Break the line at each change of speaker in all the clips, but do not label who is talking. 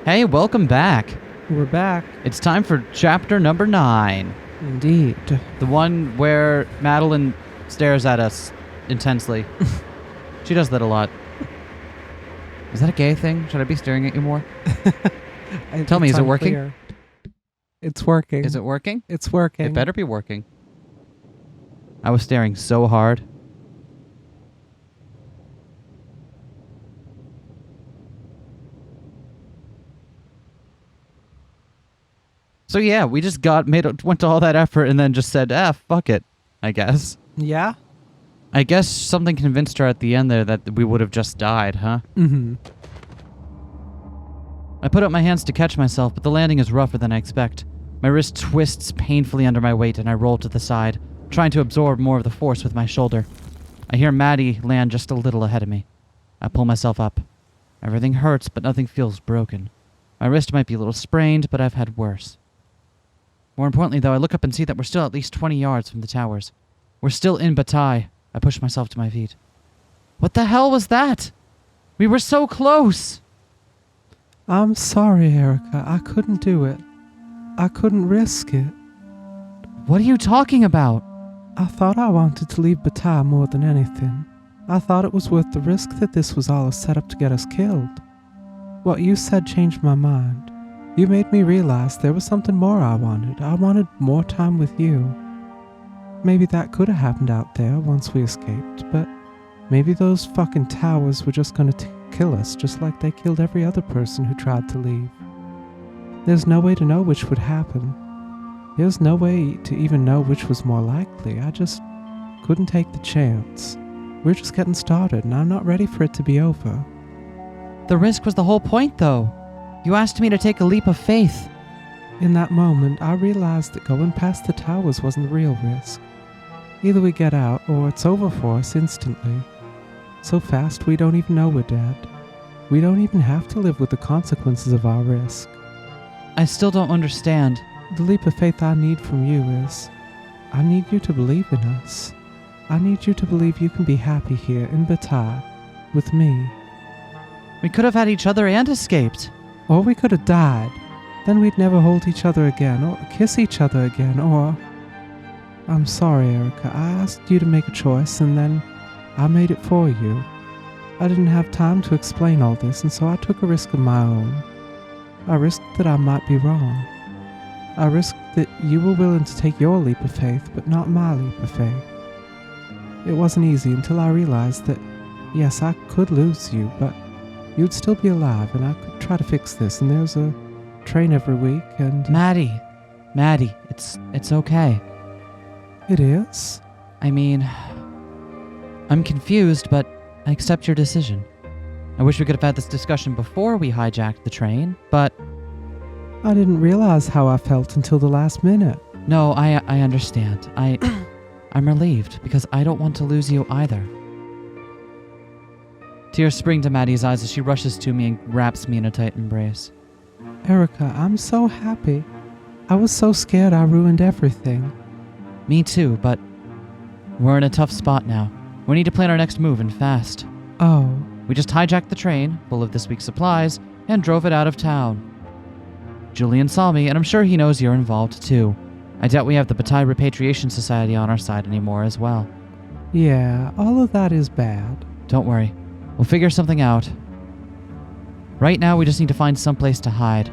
Hey, welcome back.
We're back.
It's time for chapter number 9.
Indeed.
The one where Madeline stares at us intensely. She does that a lot. Is that a gay thing? Should I be staring at you more? Tell me, is it working?
It's working.
Is it working?
It's working.
It better be working. I was staring so hard. So yeah, we just went to all that effort and then just said, fuck it, I guess.
Yeah?
I guess something convinced her at the end there that we would have just died, huh?
Mm-hmm.
I put up my hands to catch myself, but the landing is rougher than I expect. My wrist twists painfully under my weight and I roll to the side, trying to absorb more of the force with my shoulder. I hear Maddie land just a little ahead of me. I pull myself up. Everything hurts, but nothing feels broken. My wrist might be a little sprained, but I've had worse. More importantly, though, I look up and see that we're still at least 20 yards from the towers. We're still in Bataille. I push myself to my feet. What the hell was that? We were so close!
I'm sorry, Erica. I couldn't do it. I couldn't risk it.
What are you talking about?
I thought I wanted to leave Bataille more than anything. I thought it was worth the risk that this was all a setup to get us killed. What you said changed my mind. You made me realize there was something more I wanted. I wanted more time with you. Maybe that could have happened out there once we escaped, but maybe those fucking towers were just gonna kill us, just like they killed every other person who tried to leave. There's no way to know which would happen. There's no way to even know which was more likely. I just couldn't take the chance. We're just getting started, and I'm not ready for it to be over.
The risk was the whole point, though. You asked me to take a leap of faith.
In that moment, I realized that going past the towers wasn't the real risk. Either we get out, or it's over for us instantly. So fast we don't even know we're dead. We don't even have to live with the consequences of our risk.
I still don't understand.
The leap of faith I need from you is, I need you to believe in us. I need you to believe you can be happy here in Bataille with me.
We could have had each other and escaped.
Or we could have died. Then we'd never hold each other again, or kiss each other again, or... I'm sorry, Erica. I asked you to make a choice, and then I made it for you. I didn't have time to explain all this, and so I took a risk of my own. I risked that I might be wrong. I risked that you were willing to take your leap of faith, but not my leap of faith. It wasn't easy until I realized that, yes, I could lose you, but you'd still be alive, and I could try to fix this, and there's a train every week, and...
Maddie, it's okay.
It is?
I mean, I'm confused, but I accept your decision. I wish we could have had this discussion before we hijacked the train, but...
I didn't realize how I felt until the last minute.
No, I understand. I'm relieved, because I don't want to lose you either. Tears spring to Maddie's eyes as she rushes to me and wraps me in a tight embrace.
Erica, I'm so happy. I was so scared I ruined everything.
Me too, but we're in a tough spot now. We need to plan our next move and fast.
Oh.
We just hijacked the train, full of this week's supplies, and drove it out of town. Julian saw me, and I'm sure he knows you're involved too. I doubt we have the Bataille Repatriation Society on our side anymore as well.
Yeah, all of that is bad.
Don't worry. We'll figure something out. Right now, we just need to find someplace to hide.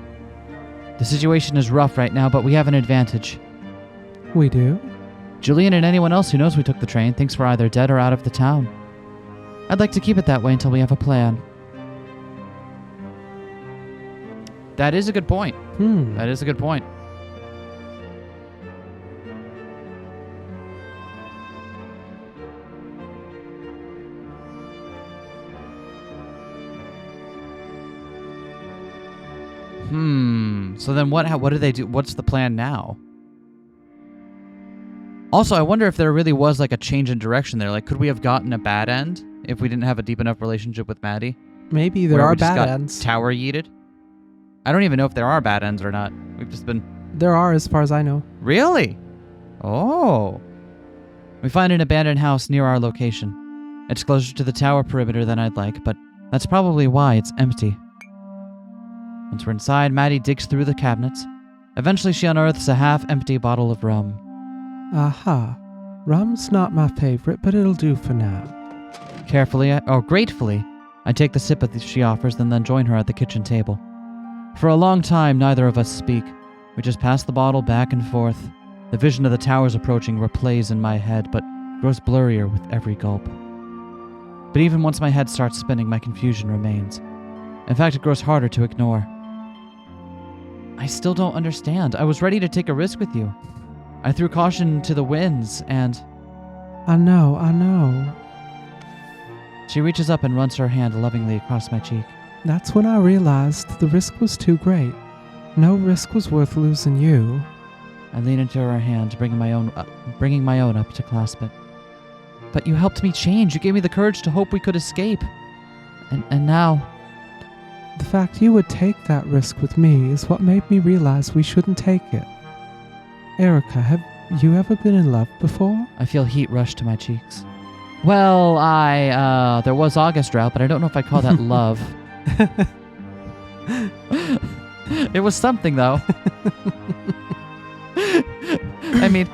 The situation is rough right now, but we have an advantage.
We do?
Julian and anyone else who knows we took the train thinks we're either dead or out of the town. I'd like to keep it that way until we have a plan. That is a good point. That is a good point. So then what do they do? What's the plan now? Also, I wonder if there really was like a change in direction there. Like, could we have gotten a bad end if we didn't have a deep enough relationship with Maddie?
Maybe there are bad ends.
Tower yeeted? I don't even know if there are bad ends or not. We've just been...
There are, as far as I know.
Really? Oh. We find an abandoned house near our location. It's closer to the tower perimeter than I'd like, but that's probably why it's empty. Once we're inside, Maddie digs through the cabinets. Eventually, she unearths a half-empty bottle of rum.
Aha. Rum's not my favorite, but it'll do for now.
Gratefully, I take the sip she offers and then join her at the kitchen table. For a long time, neither of us speak. We just pass the bottle back and forth. The vision of the towers approaching replays in my head, but grows blurrier with every gulp. But even once my head starts spinning, my confusion remains. In fact, it grows harder to ignore. I still don't understand. I was ready to take a risk with you. I threw caution to the winds, and...
I know.
She reaches up and runs her hand lovingly across my cheek.
That's when I realized the risk was too great. No risk was worth losing you.
I lean into her hand, bringing my own up to clasp it. But you helped me change. You gave me the courage to hope we could escape. And now...
The fact you would take that risk with me is what made me realize we shouldn't take it. Erica, have you ever been in love before?
I feel heat rush to my cheeks. Well, there was August drought, but I don't know if I'd call that love. It was something, though. I mean,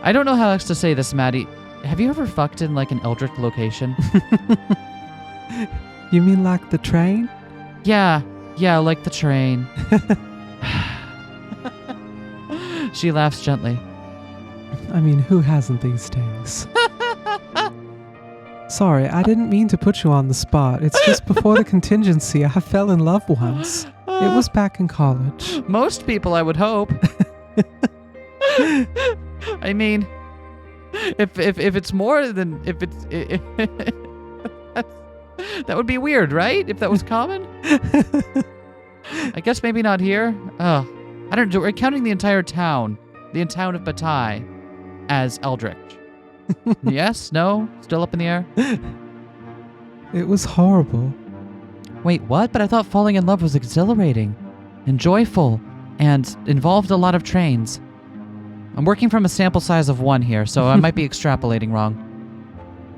I don't know how else to say this, Maddie. Have you ever fucked in, like, an eldritch location?
You mean like the train?
Yeah, like the train. She laughs gently.
I mean, who hasn't these days? Sorry, I didn't mean to put you on the spot. It's just before the contingency, I fell in love once. It was back in college.
Most people, I would hope. I mean, if it's more than that would be weird, right? If that was common. I guess maybe not here. I don't know. We're counting the entire town, of Bataille, as eldritch. Yes? No? Still up in the air?
It was horrible.
Wait, what? But I thought falling in love was exhilarating and joyful and involved a lot of trains. I'm working from a sample size of 1 here, so I might be extrapolating wrong.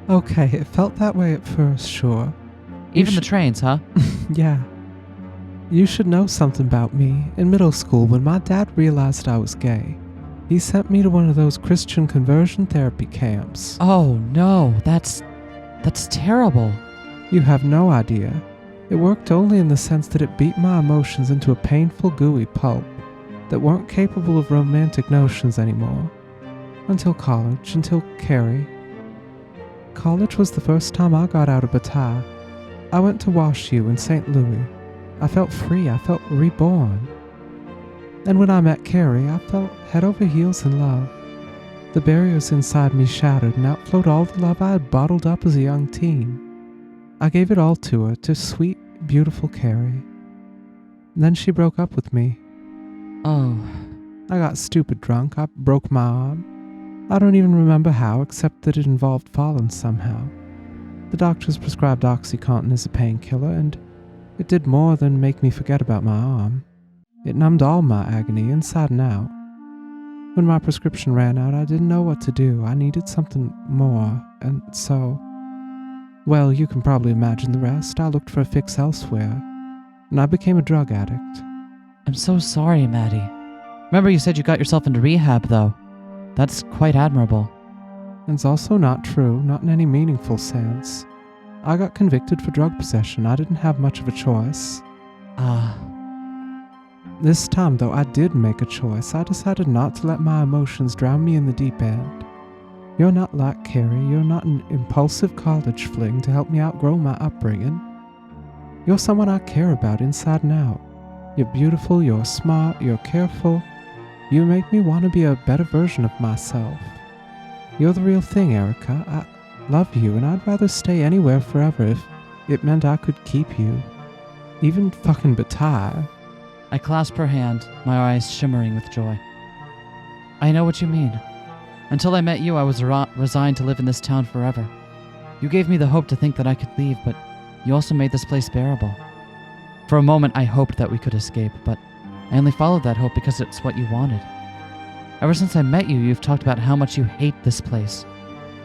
Okay, it felt that way at first, sure.
Even the trains, huh?
Yeah. You should know something about me. In middle school, when my dad realized I was gay, he sent me to one of those Christian conversion therapy camps.
Oh, no. That's terrible.
You have no idea. It worked only in the sense that it beat my emotions into a painful, gooey pulp that weren't capable of romantic notions anymore. Until college, until Carrie. College was the first time I got out of Bataille. I went to Wash U in St. Louis. I felt free. I felt reborn. And when I met Carrie, I felt head over heels in love. The barriers inside me shattered and outflowed all the love I had bottled up as a young teen. I gave it all to her, to sweet, beautiful Carrie. Then she broke up with me.
Oh.
I got stupid drunk. I broke my arm. I don't even remember how, except that it involved falling somehow. The doctors prescribed OxyContin as a painkiller, and it did more than make me forget about my arm. It numbed all my agony, inside and out. When my prescription ran out, I didn't know what to do. I needed something more, and so... Well, you can probably imagine the rest. I looked for a fix elsewhere, and I became a drug addict.
I'm so sorry, Maddie. Remember you said you got yourself into rehab, though. That's quite admirable.
It's also not true, not in any meaningful sense. I got convicted for drug possession. I didn't have much of a choice. This time, though, I did make a choice. I decided not to let my emotions drown me in the deep end. You're not like Carrie. You're not an impulsive college fling to help me outgrow my upbringing. You're someone I care about inside and out. You're beautiful, you're smart, you're careful. You make me want to be a better version of myself. You're the real thing, Erica. I love you, and I'd rather stay anywhere forever if it meant I could keep you. Even fucking Bataille.
I clasp her hand, my eyes shimmering with joy. I know what you mean. Until I met you, I was resigned to live in this town forever. You gave me the hope to think that I could leave, but you also made this place bearable. For a moment, I hoped that we could escape, but I only followed that hope because it's what you wanted. Ever since I met you, you've talked about how much you hate this place.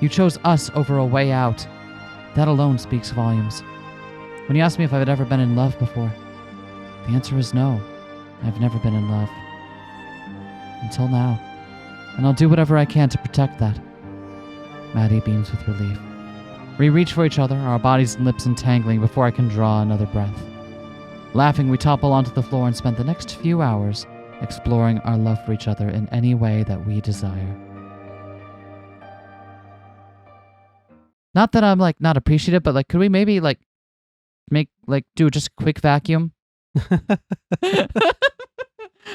You chose us over a way out. That alone speaks volumes. When you asked me if I had ever been in love before, The answer is no. I've never been in love. Until now. And I'll do whatever I can to protect that. Maddie beams with relief. We reach for each other, our bodies and lips entangling before I can draw another breath. Laughing, we topple onto the floor and spend the next few hours exploring our love for each other in any way that we desire. Not that I'm, not appreciative, but, could we maybe, do just a quick vacuum?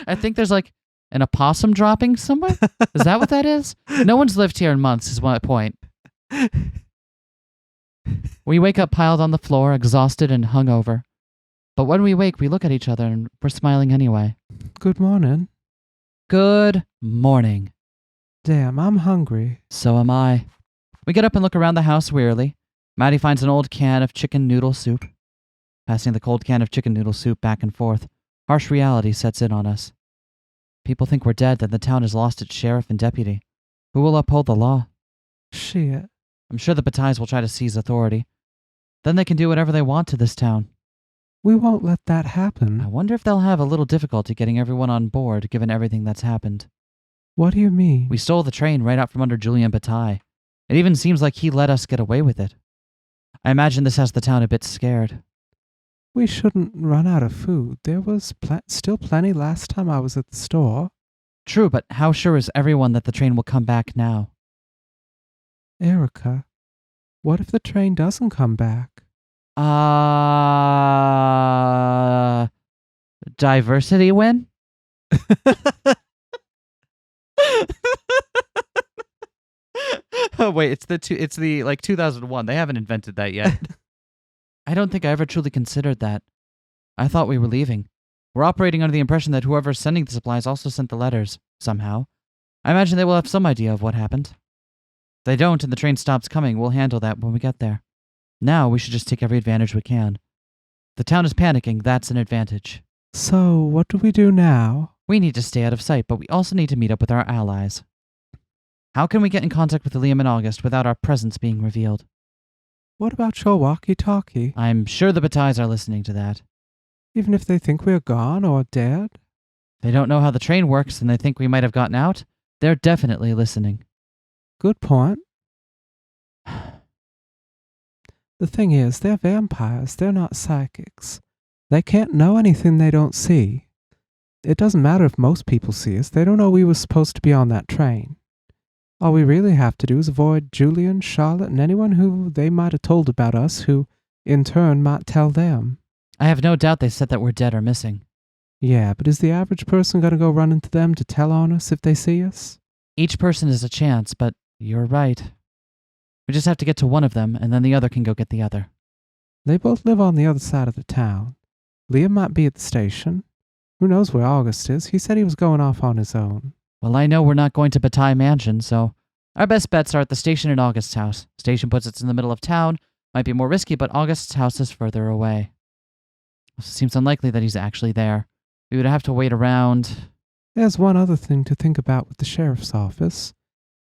I think there's, an opossum dropping somewhere? Is that what that is? No one's lived here in months, is my point. We wake up piled on the floor, exhausted and hungover. But when we wake, we look at each other and we're smiling anyway.
Good morning.
Good morning.
Damn, I'm hungry.
So am I. We get up and look around the house wearily. Maddie finds an old can of chicken noodle soup. Passing the cold can of chicken noodle soup back and forth, harsh reality sets in on us. People think we're dead, that the town has lost its sheriff and deputy. Who will uphold the law?
Shit.
I'm sure the Batailles will try to seize authority. Then they can do whatever they want to this town.
We won't let that happen.
I wonder if they'll have a little difficulty getting everyone on board, given everything that's happened.
What do you mean?
We stole the train right out from under Julian Bataille. It even seems like he let us get away with it. I imagine this has the town a bit scared.
We shouldn't run out of food. There was still plenty last time I was at the store.
True, but how sure is everyone that the train will come back now?
Erica, what if the train doesn't come back?
Diversity win? Oh wait, it's the 2001. They haven't invented that yet. I don't think I ever truly considered that. I thought we were leaving. We're operating under the impression that whoever's sending the supplies also sent the letters, somehow. I imagine they will have some idea of what happened. If they don't and the train stops coming, we'll handle that when we get there. Now we should just take every advantage we can. If the town is panicking, that's an advantage.
So, what do we do now?
We need to stay out of sight, but we also need to meet up with our allies. How can we get in contact with Liam and August without our presence being revealed?
What about your walkie-talkie?
I'm sure the Batailles are listening to that.
Even if they think we're gone or dead?
They don't know how the train works and they think we might have gotten out. They're definitely listening.
Good point. The thing is, they're vampires. They're not psychics. They can't know anything they don't see. It doesn't matter if most people see us. They don't know we were supposed to be on that train. All we really have to do is avoid Julian, Charlotte, and anyone who they might have told about us, who, in turn, might tell them.
I have no doubt they said that we're dead or missing.
Yeah, but is the average person going to go running to them to tell on us if they see us?
Each person is a chance, but you're right. We just have to get to one of them, and then the other can go get the other.
They both live on the other side of the town. Liam might be at the station. Who knows where August is? He said he was going off on his own.
Well, I know we're not going to Bataille Mansion, so our best bets are at the station and August's house. Station puts us in the middle of town. Might be more risky, but August's house is further away. It seems unlikely that he's actually there. We would have to wait around.
There's one other thing to think about with the sheriff's office.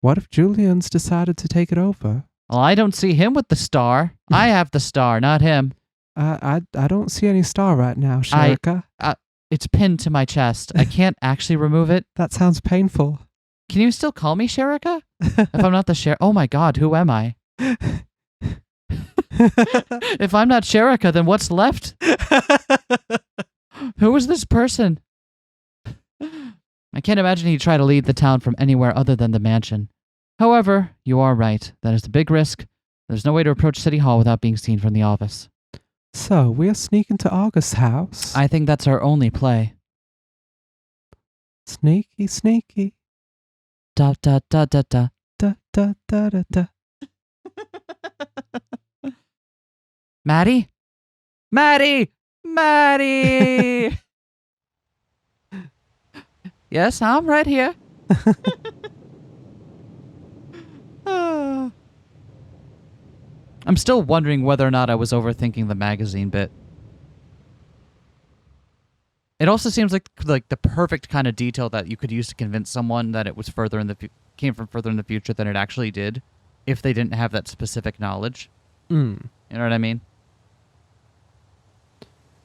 What if Julian's decided to take it over?
Well, I don't see him with the star. I have the star, not him.
I don't see any star right now, Sherika.
It's pinned to my chest. I can't actually remove it.
That sounds painful.
Can you still call me Sherika? If I'm not the sheriff... Oh my god, who am I? If I'm not Sherika, then what's left? Who is this person? I can't imagine he'd try to lead the town from anywhere other than the mansion. However, you are right. That is a big risk. There's no way to approach City Hall without being seen from the office.
So, we're sneaking to August's house?
I think that's our only play.
Sneaky, sneaky.
Da da da da da.
Da da da da da.
Maddie? Maddie! Maddie! Yes, I'm right here. I'm still wondering whether or not I was overthinking the magazine bit. It also seems like the perfect kind of detail that you could use to convince someone that it was came from further in the future than it actually did, if they didn't have that specific knowledge. You know what I mean?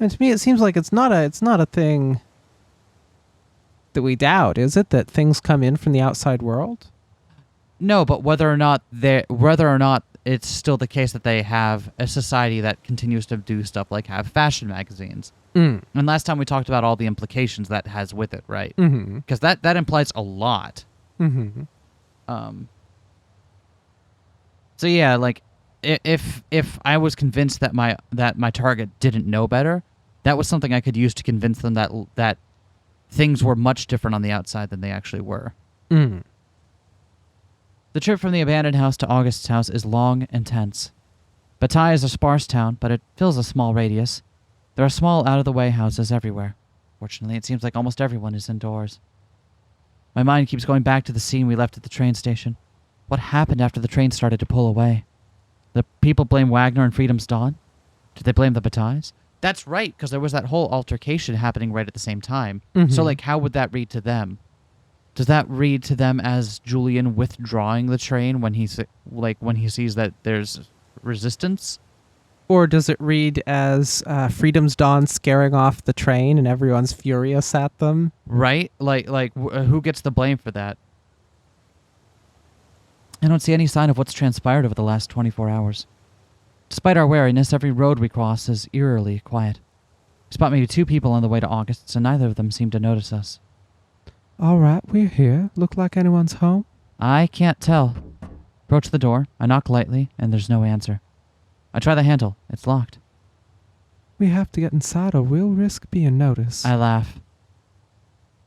And to me, it seems like it's not a thing that we doubt, is it? That things come in from the outside world?
No, but whether or not it's still the case that they have a society that continues to do stuff like have fashion magazines.
Mm.
And last time we talked about all the implications that has with it, right?
Mm-hmm.
Because that implies a lot.
Mm-hmm.
So yeah, like if I was convinced that my target didn't know better, that was something I could use to convince them that things were much different on the outside than they actually were.
Mm.
The trip from the abandoned house to August's house is long and tense. Bataille is a sparse town, but it fills a small radius. There are small, out-of-the-way houses everywhere. Fortunately, it seems like almost everyone is indoors. My mind keeps going back to the scene we left at the train station. What happened after the train started to pull away? The people blame Wagner and Freedom's Dawn? Did they blame the Batailles? That's right, because there was that whole altercation happening right at the same time.
Mm-hmm.
So, like, how would that read to them? Does that read to them as Julian withdrawing the train when he sees that there's resistance?
Or does it read as Freedom's Dawn scaring off the train and everyone's furious at them?
Right? Who gets the blame for that? I don't see any sign of what's transpired over the last 24 hours. Despite our wariness, every road we cross is eerily quiet. We spot maybe 2 people on the way to August's, and neither of them seem to notice us.
All right, we're here. Look like anyone's home?
I can't tell. Approach the door. I knock lightly, and there's no answer. I try the handle. It's locked.
We have to get inside or we'll risk being noticed.
I laugh.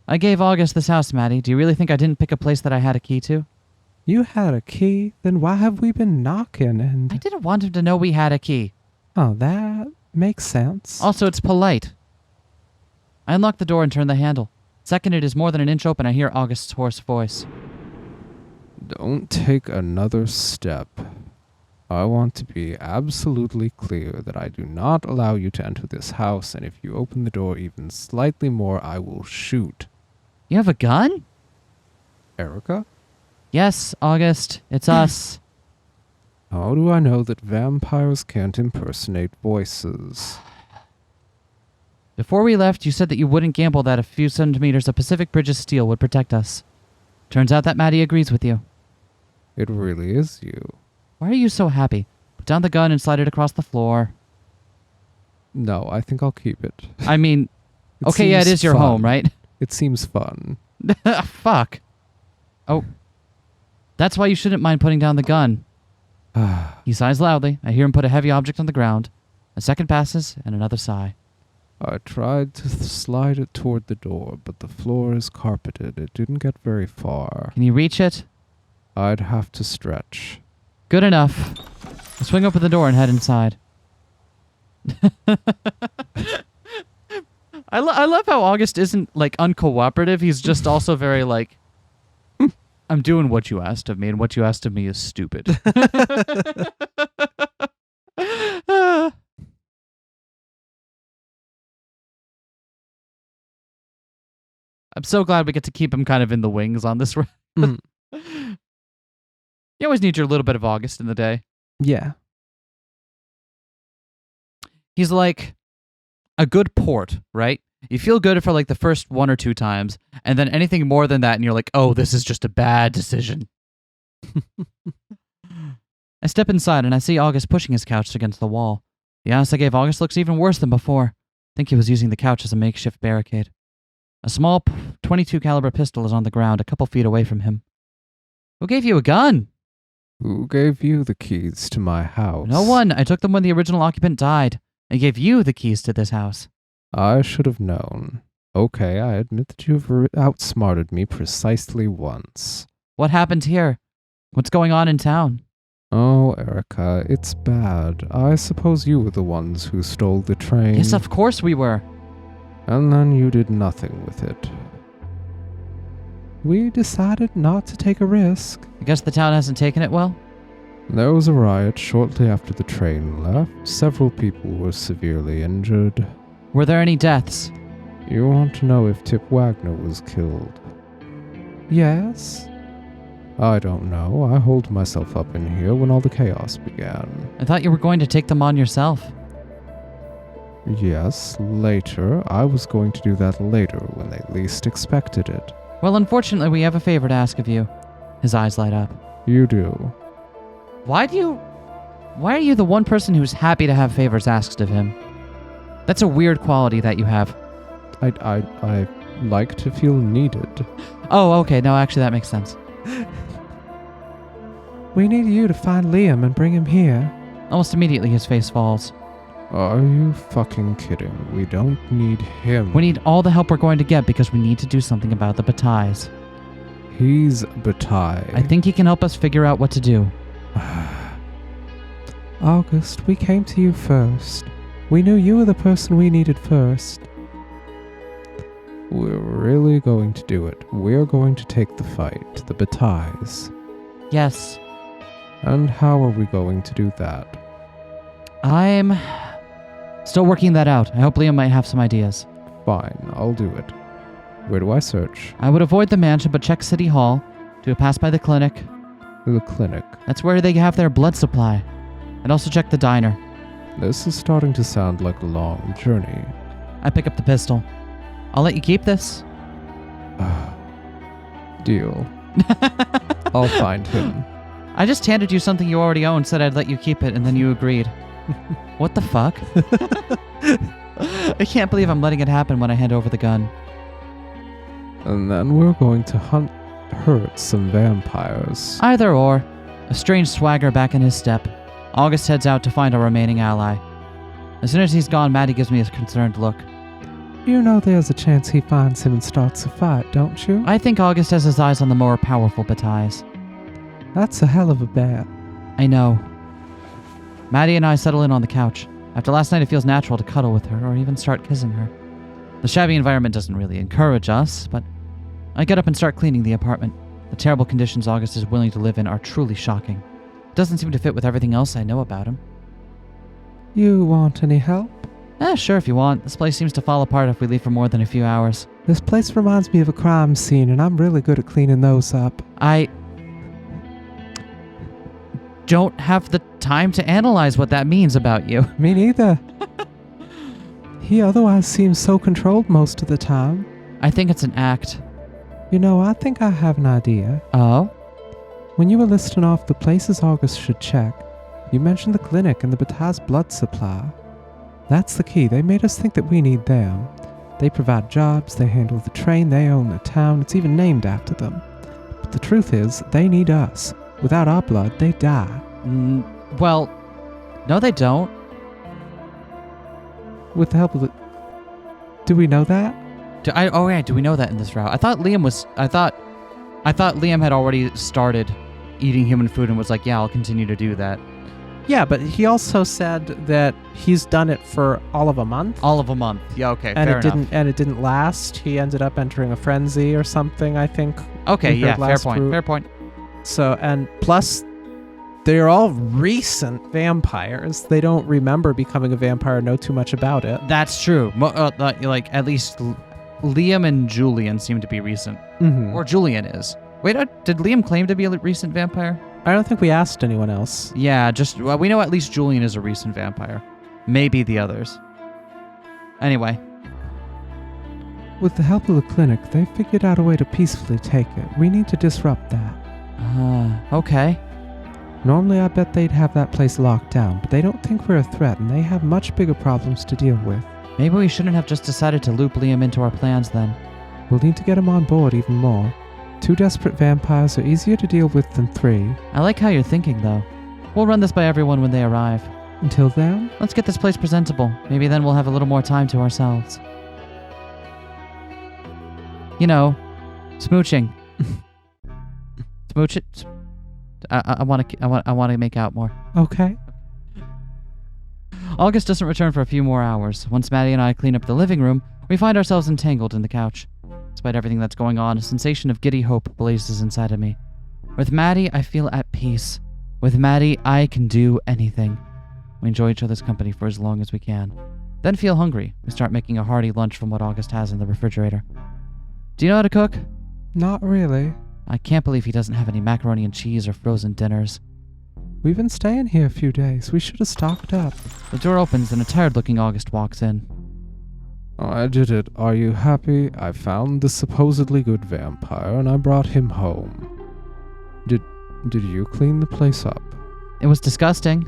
I gave August this house, Maddie. Do you really think I didn't pick a place that I had a key to?
You had a key? Then why have we been knocking and...
I didn't want him to know we had a key.
Oh, that makes sense.
Also, it's polite. I unlock the door and turn the handle. Second, it is more than an inch open. I hear August's hoarse voice.
Don't take another step. I want to be absolutely clear that I do not allow you to enter this house, and if you open the door even slightly more, I will shoot.
You have a gun?
Erica?
Yes, August. It's us.
How do I know that vampires can't impersonate voices?
Before we left, you said that you wouldn't gamble that a few centimeters of Pacific Bridge's steel would protect us. Turns out that Maddie agrees with you.
It really is you.
Why are you so happy? Put down the gun and slide it across the floor.
No, I think I'll keep it.
I mean,
It
okay, yeah, it
seems
is your
fun.
home, right?
It seems fun.
Fuck. Oh. That's why you shouldn't mind putting down the gun. He sighs loudly. I hear him put a heavy object on the ground. A second passes, and another sigh.
I tried to slide it toward the door, but the floor is carpeted. It didn't get very far.
Can you reach it?
I'd have to stretch.
Good enough. I swing open the door and head inside. I love how August isn't, like, uncooperative. He's just also very, like, I'm doing what you asked of me, and what you asked of me is stupid. I'm so glad we get to keep him kind of in the wings on this.
Mm.
You always need your little bit of August in the day.
Yeah.
He's like a good port, right? You feel good for like the first 1 or 2 times, and then anything more than that, and you're like, oh, this is just a bad decision. I step inside, and I see August pushing his couch against the wall. The house I gave August looks even worse than before. I think he was using the couch as a makeshift barricade. A small .22 caliber pistol is on the ground a couple feet away from him. Who gave you a gun?
Who gave you the keys to my house?
No one. I took them when the original occupant died. I gave you the keys to this house.
I should have known. Okay, I admit that you've outsmarted me precisely once.
What happened here? What's going on in town?
Oh, Erica, it's bad. I suppose you were the ones who stole the train.
Yes, of course we were.
And then you did nothing with it.
We decided not to take a risk.
I guess the town hasn't taken it well?
There was a riot shortly after the train left. Several people were severely injured.
Were there any deaths?
You want to know if Tip Wagner was killed?
Yes.
I don't know. I holed myself up in here when all the chaos began.
I thought you were going to take them on yourself.
Yes, later. I was going to do that later when they least expected it.
Well, unfortunately, we have a favor to ask of you. His eyes light up.
You do.
Why are you the one person who's happy to have favors asked of him? That's a weird quality that you have.
I like to feel needed.
Oh, okay. No, actually, that makes sense.
We need you to find Liam and bring him here.
Almost immediately, his face falls.
Are you fucking kidding? We don't need him.
We need all the help we're going to get because we need to do something about the Batailles.
He's Bataille.
I think he can help us figure out what to do.
August, we came to you first. We knew you were the person we needed first.
We're really going to do it. We're going to take the fight to the Batailles.
Yes.
And how are we going to do that?
I'm still working that out. I hope Liam might have some ideas.
Fine, I'll do it. Where do I search?
I would avoid the mansion, but check City Hall. Do a pass by the clinic.
The clinic.
That's where they have their blood supply. And also check the diner.
This is starting to sound like a long journey.
I pick up the pistol. I'll let you keep this.
Deal. I'll find him.
I just handed you something you already owned, said I'd let you keep it, and then you agreed. What the fuck? I can't believe I'm letting it happen when I hand over the gun.
And then we're going to hurt some vampires.
Either or. A strange swagger back in his step. August heads out to find our remaining ally. As soon as he's gone, Maddie gives me a concerned look.
You know there's a chance he finds him and starts a fight, don't you?
I think August has his eyes on the more powerful Batailles.
That's a hell of a bet.
I know. Maddie and I settle in on the couch. After last night, it feels natural to cuddle with her or even start kissing her. The shabby environment doesn't really encourage us, but I get up and start cleaning the apartment. The terrible conditions August is willing to live in are truly shocking. It doesn't seem to fit with everything else I know about him.
You want any help?
Sure if you want. This place seems to fall apart if we leave for more than a few hours.
This place reminds me of a crime scene, and I'm really good at cleaning those up.
I don't have the time to analyze what that means about you.
Me neither. He otherwise seems so controlled most of the time.
I think it's an act.
You know, I think I have an idea.
Oh?
When you were listing off the places August should check, you mentioned the clinic and the Bataille's blood supply. That's the key. They made us think that we need them. They provide jobs, they handle the train, they own the town, it's even named after them. But the truth is, they need us. Without our blood, they die.
Well, no they don't.
With the help of the... Do we know that?
Do we know that in this route? I thought Liam had already started eating human food and was like, yeah, I'll continue to do that.
Yeah, but he also said that he's done it for all of a month.
All of a month. Yeah, okay,
and
fair enough.
it didn't last. He ended up entering a frenzy or something, I think.
Okay, yeah, fair point.
So, and plus, they're all recent vampires. They don't remember becoming a vampire or know too much about it.
That's true. Like, at least Liam and Julian seem to be recent.
Mm-hmm.
Or Julian is. Wait, did Liam claim to be a recent vampire?
I don't think we asked anyone else.
Yeah, we know at least Julian is a recent vampire. Maybe the others. Anyway.
With the help of the clinic, they figured out a way to peacefully take it. We need to disrupt that.
Okay.
Normally I bet they'd have that place locked down, but they don't think we're a threat and they have much bigger problems to deal with.
Maybe we shouldn't have just decided to loop Liam into our plans then.
We'll need to get him on board even more. 2 desperate vampires are easier to deal with than 3.
I like how you're thinking, though. We'll run this by everyone when they arrive.
Until then?
Let's get this place presentable. Maybe then we'll have a little more time to ourselves. You know, smooching. Smooch it. I want to make out more.
Okay.
August doesn't return for a few more hours. Once Maddie and I clean up the living room, we find ourselves entangled in the couch. Despite everything that's going on, a sensation of giddy hope blazes inside of me. With Maddie, I feel at peace. With Maddie, I can do anything. We enjoy each other's company for as long as we can. Then feel hungry. We start making a hearty lunch from what August has in the refrigerator. Do you know how to cook?
Not really.
I can't believe he doesn't have any macaroni and cheese or frozen dinners.
We've been staying here a few days. We should have stocked up.
The door opens and a tired-looking August walks in.
I did it. Are you happy? I found the supposedly good vampire and I brought him home. Did you clean the place up?
It was disgusting.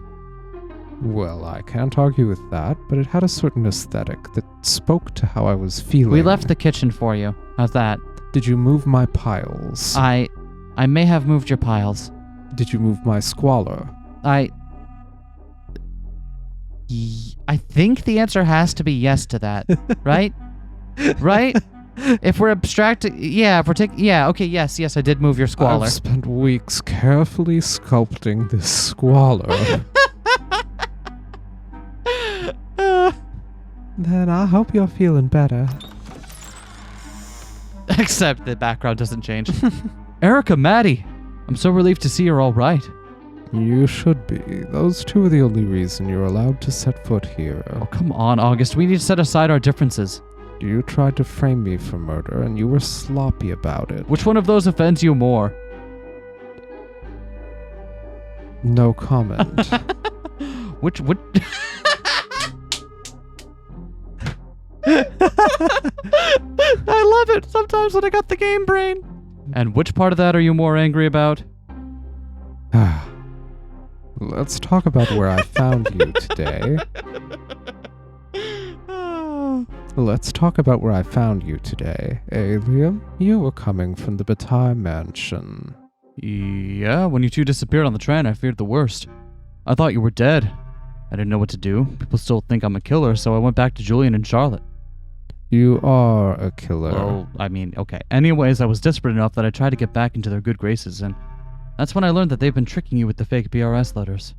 Well, I can't argue with that, but it had a certain aesthetic that spoke to how I was feeling.
We left the kitchen for you. How's that?
Did you move my piles?
I may have moved your piles.
Did you move my squalor?
I think the answer has to be yes to that, right? Right? If we're abstracting, okay, yes, I did move your squalor.
I've spent weeks carefully sculpting this squalor.
Then I hope you're feeling better.
Except the background doesn't change. Erica, Maddie, I'm so relieved to see you're all right.
You should be. Those two are the only reason you're allowed to set foot here.
Oh, come on, August. We need to set aside our differences.
You tried to frame me for murder, and you were sloppy about it.
Which one of those offends you more?
No comment.
Which? I love it sometimes when I got the game brain. And which part of that are you more angry about?
Let's talk about where I found you today. Let's talk about where I found you today. Alien, you were coming from the Bataille mansion.
Yeah, when you two disappeared on the train, I feared the worst. I thought you were dead. I didn't know what to do. People still think I'm a killer, so I went back to Julian and Charlotte.
You are a killer.
Well, I mean, okay. Anyways, I was desperate enough that I tried to get back into their good graces, and that's when I learned that they've been tricking you with the fake BRS letters.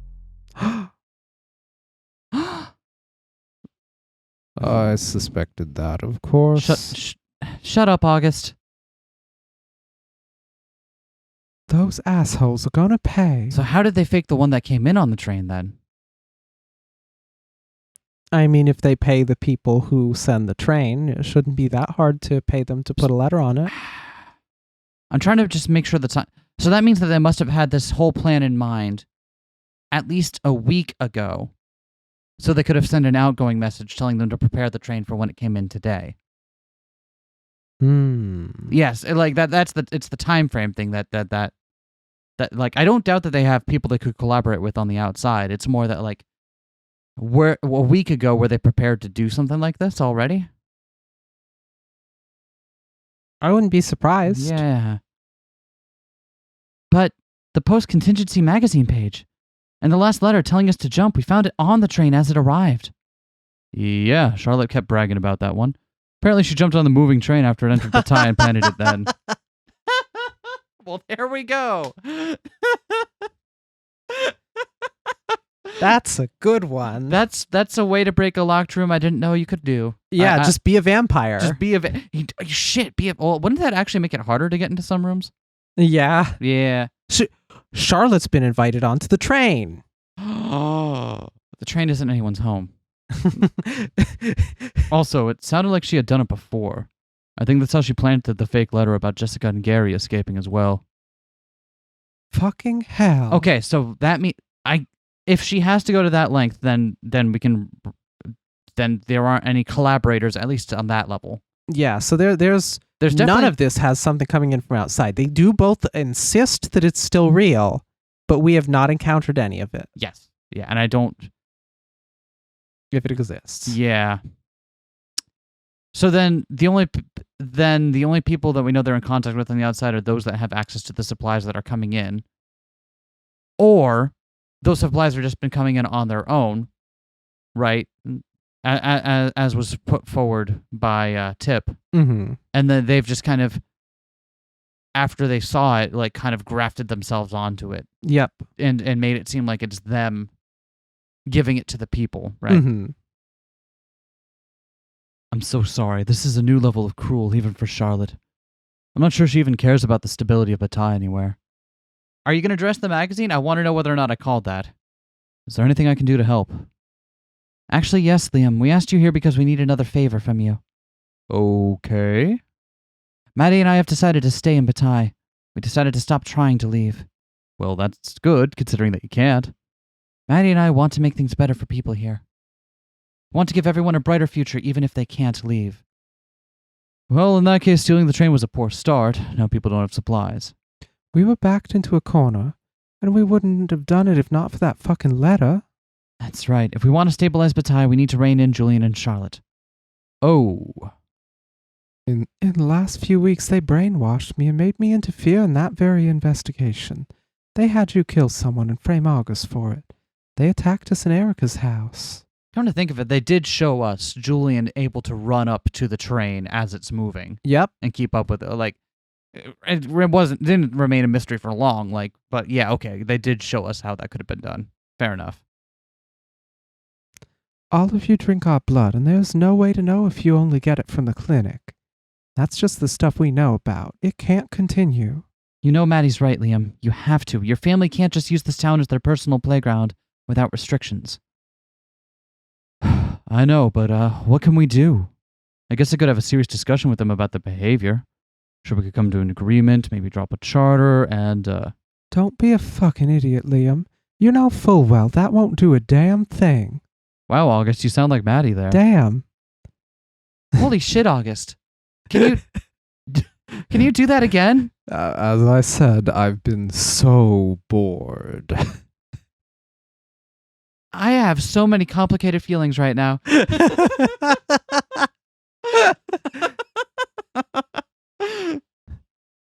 I suspected that, of course.
Shut up, August.
Those assholes are gonna pay.
So how did they fake the one that came in on the train, then?
I mean, if they pay the people who send the train, it shouldn't be that hard to pay them to put a letter on it.
I'm trying to just make sure the time... So that means that they must have had this whole plan in mind at least a week ago. So they could have sent an outgoing message telling them to prepare the train for when it came in today. Yes, it's the time frame thing that like, I don't doubt that they have people they could collaborate with on the outside. It's more that, like, a week ago were they prepared to do something like this already?
I wouldn't be surprised.
Yeah. But the post-contingency magazine page and the last letter telling us to jump, we found it on the train as it arrived. Yeah, Charlotte kept bragging about that one. Apparently she jumped on the moving train after it entered Bataille and planted it then. Well, there we go.
That's a good one.
That's a way to break a locked room I didn't know you could do.
Yeah, just be a vampire.
Just be a well, wouldn't that actually make it harder to get into some rooms?
Yeah.
Yeah.
Charlotte's been invited onto the train.
Oh, the train isn't anyone's home. Also, it sounded like she had done it before. I think that's how she planted the fake letter about Jessica and Gary escaping as well.
Fucking hell.
Okay, so that means if she has to go to that length, then there aren't any collaborators, at least on that level.
Yeah, so there's none of this has something coming in from outside. They do both insist that it's still real, but we have not encountered any of it.
Yes. Yeah, and I don't...
If it exists.
Yeah. So then the only people that we know they're in contact with on the outside are those that have access to the supplies that are coming in. Or those supplies have just been coming in on their own, right? As was put forward by Tip.
Mm-hmm.
And then they've just kind of, after they saw it, like kind of grafted themselves onto it.
Yep.
And made it seem like it's them giving it to the people, right?
Mm-hmm.
I'm so sorry. This is a new level of cruel, even for Charlotte. I'm not sure she even cares about the stability of Bataille anywhere. Are you going to address the magazine? I want to know whether or not I called that. Is there anything I can do to help? Actually, yes, Liam. We asked you here because we need another favor from you. Okay. Maddie and I have decided to stay in Bataille. We decided to stop trying to leave. Well, that's good, considering that you can't. Maddie and I want to make things better for people here. Want to give everyone a brighter future, even if they can't leave. Well, in that case, stealing the train was a poor start. Now people don't have supplies.
We were backed into a corner, and we wouldn't have done it if not for that fucking letter.
That's right. If we want to stabilize Bataille, we need to rein in Julian and Charlotte. Oh.
In the last few weeks, they brainwashed me and made me interfere in that very investigation. They had you kill someone and frame August for it. They attacked us in Erica's house.
Come to think of it, they did show us Julian able to run up to the train as it's moving.
Yep.
And keep up with it. Like, it didn't remain a mystery for long. Like, but yeah, okay, they did show us how that could have been done. Fair enough.
All of you drink our blood, and there's no way to know if you only get it from the clinic. That's just the stuff we know about. It can't continue.
You know Maddie's right, Liam. You have to. Your family can't just use this town as their personal playground without restrictions. I know, but what can we do? I guess I could have a serious discussion with them about the behavior. Sure, we could come to an agreement, maybe drop a charter, and
Don't be a fucking idiot, Liam. You know full well that won't do a damn thing.
Wow, August, you sound like Maddie there.
Damn.
Holy shit, August. Can you do that again?
As I said, I've been so bored.
I have so many complicated feelings right now.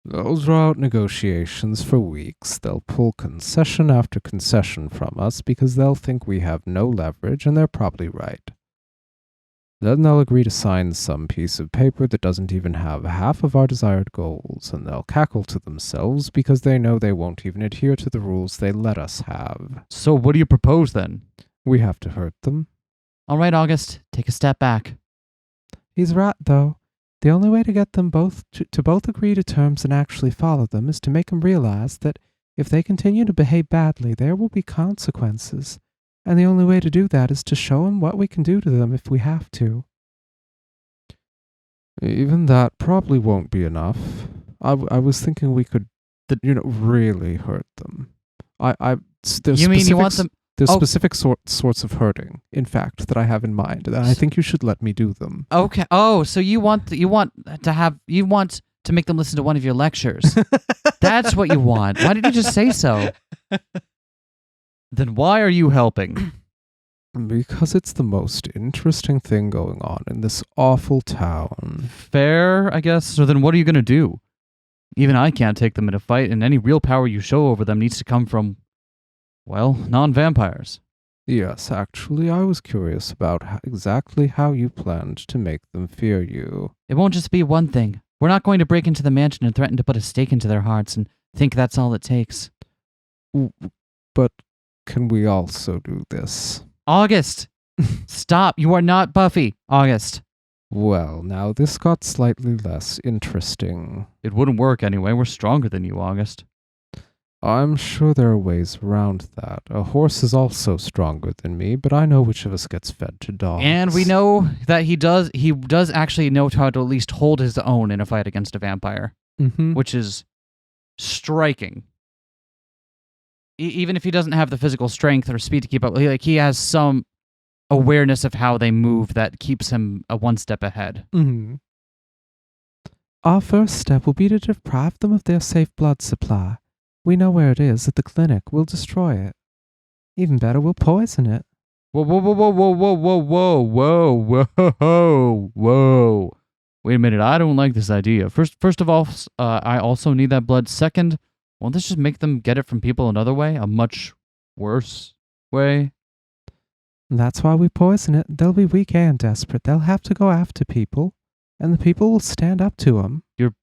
They'll draw out negotiations for weeks. They'll pull concession after concession from us because they'll think we have no leverage, and they're probably right. Then they'll agree to sign some piece of paper that doesn't even have half of our desired goals, and they'll cackle to themselves because they know they won't even adhere to the rules they let us have.
So what do you propose then?
We have to hurt them.
All right, August, take a step back.
He's right, though. The only way to get them both to both agree to terms and actually follow them is to make them realize that if they continue to behave badly, there will be consequences. And the only way to do that is to show them what we can do to them if we have to.
Even that probably won't be enough. I was thinking we could, really hurt them.
You mean you want them?
There's specific sorts of hurting, in fact, that I have in mind, and I think you should let me do them.
Okay. Oh, so you want to make them listen to one of your lectures. That's what you want. Why did you just say so? Then why are you helping?
Because it's the most interesting thing going on in this awful town.
Fair, I guess. So then what are you going to do? Even I can't take them in a fight, and any real power you show over them needs to come from, well, non-vampires.
Yes, actually, I was curious about exactly how you planned to make them fear you.
It won't just be one thing. We're not going to break into the mansion and threaten to put a stake into their hearts and think that's all it takes.
But can we also do this?
August! Stop! You are not Buffy, August.
Well, now this got slightly less interesting.
It wouldn't work anyway. We're stronger than you, August.
I'm sure there are ways around that. A horse is also stronger than me, but I know which of us gets fed to dogs.
And we know that he does actually know how to at least hold his own in a fight against a vampire, which is striking. Even if he doesn't have the physical strength or speed to keep up, he has some awareness of how they move that keeps him one step ahead.
Our first step will be to deprive them of their safe blood supply. We know where it is at the clinic. We'll destroy it. Even better, we'll poison it.
Whoa, whoa, whoa, whoa, whoa, whoa, whoa, whoa, whoa, whoa, whoa. Wait a minute, I don't like this idea. First of all, I also need that blood. Second, won't this just make them get it from people another way? A much worse way?
That's why we poison it. They'll be weak and desperate. They'll have to go after people, and the people will stand up to them.
You're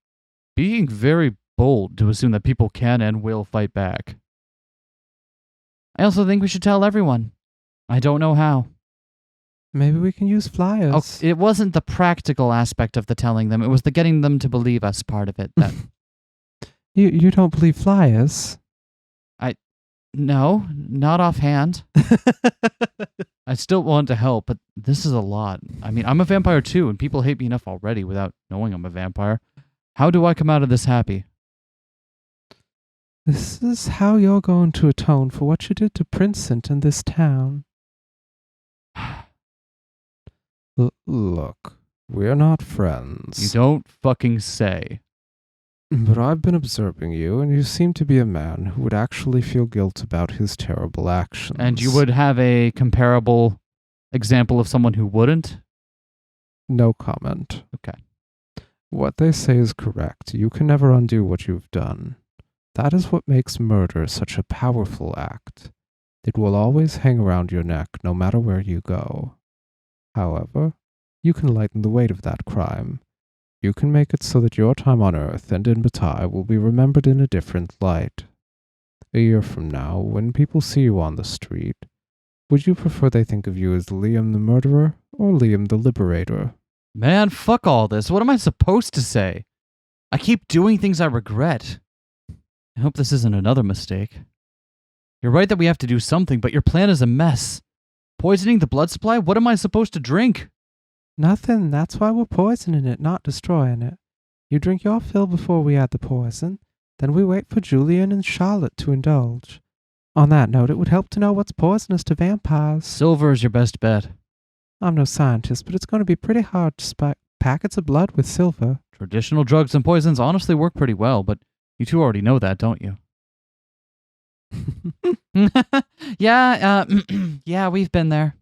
being very bold to assume that people can and will fight back. I also think we should tell everyone. I don't know how.
Maybe we can use flyers.
Oh, it wasn't the practical aspect of the telling them. It was the getting them to believe us part of it. That
You don't believe flyers?
No, not offhand. I still want to help, but this is a lot. I mean, I'm a vampire too, and people hate me enough already without knowing I'm a vampire. How do I come out of this happy?
This is how you're going to atone for what you did to Princent in this town.
Look, we're not friends.
You don't fucking say.
But I've been observing you, and you seem to be a man who would actually feel guilt about his terrible actions.
And you would have a comparable example of someone who wouldn't?
No comment.
Okay.
What they say is correct. You can never undo what you've done. That is what makes murder such a powerful act. It will always hang around your neck no matter where you go. However, you can lighten the weight of that crime. You can make it so that your time on Earth and in Bataille will be remembered in a different light. A year from now, when people see you on the street, would you prefer they think of you as Liam the murderer or Liam the liberator?
Man, fuck all this. What am I supposed to say? I keep doing things I regret. I hope this isn't another mistake. You're right that we have to do something, but your plan is a mess. Poisoning the blood supply? What am I supposed to drink?
Nothing. That's why we're poisoning it, not destroying it. You drink your fill before we add the poison. Then we wait for Julian and Charlotte to indulge. On that note, it would help to know what's poisonous to vampires.
Silver is your best bet.
I'm no scientist, but it's going to be pretty hard to spike packets of blood with silver.
Traditional drugs and poisons honestly work pretty well, but you two already know that, don't you? Yeah, we've been there.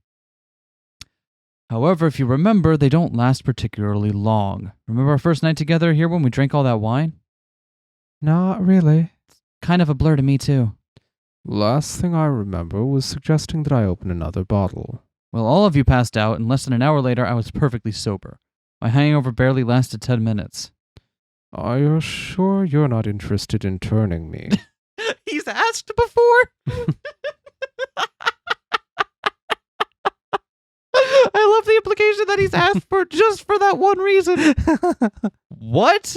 However, if you remember, they don't last particularly long. Remember our first night together here when we drank all that wine?
Not really.
Kind of a blur to me, too.
Last thing I remember was suggesting that I open another bottle.
Well, all of you passed out, and less than an hour later, I was perfectly sober. My hangover barely lasted 10 minutes.
Are you sure you're not interested in turning me?
He's asked before? I love the implication that he's asked for just for that one reason. What?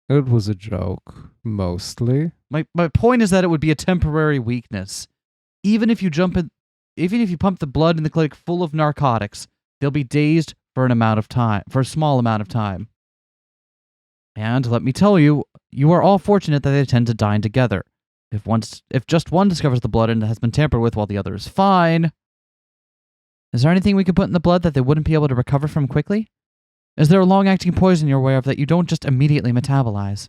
It was a joke, mostly.
My point is that it would be a temporary weakness. Even if you pump the blood in the clinic full of narcotics, they'll be dazed for a small amount of time. And let me tell you, you are all fortunate that they tend to dine together. If just one discovers the blood and it has been tampered with while the other is fine. Is there anything we could put in the blood that they wouldn't be able to recover from quickly? Is there a long-acting poison you're aware of that you don't just immediately metabolize?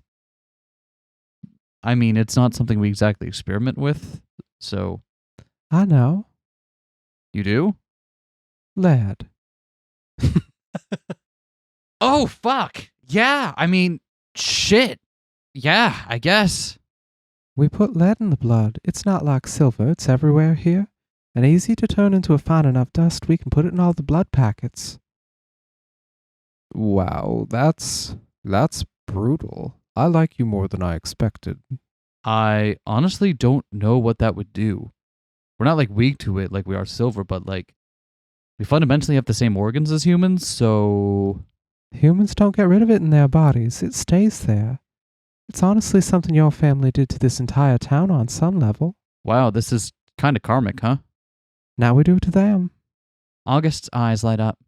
I mean, it's not something we exactly experiment with, so...
I know.
You do?
Lead.
Oh, fuck! Yeah, I mean, shit. Yeah, I guess.
We put lead in the blood. It's not like silver. It's everywhere here. And easy to turn into a fine enough dust we can put it in all the blood packets.
Wow, that's brutal. I like you more than I expected.
I honestly don't know what that would do. We're not, weak to it like we are silver, but, we fundamentally have the same organs as humans, so...
Humans don't get rid of it in their bodies. It stays there. It's honestly something your family did to this entire town on some level.
Wow, this is kind of karmic, huh?
Now we do it to them.
August's eyes light up.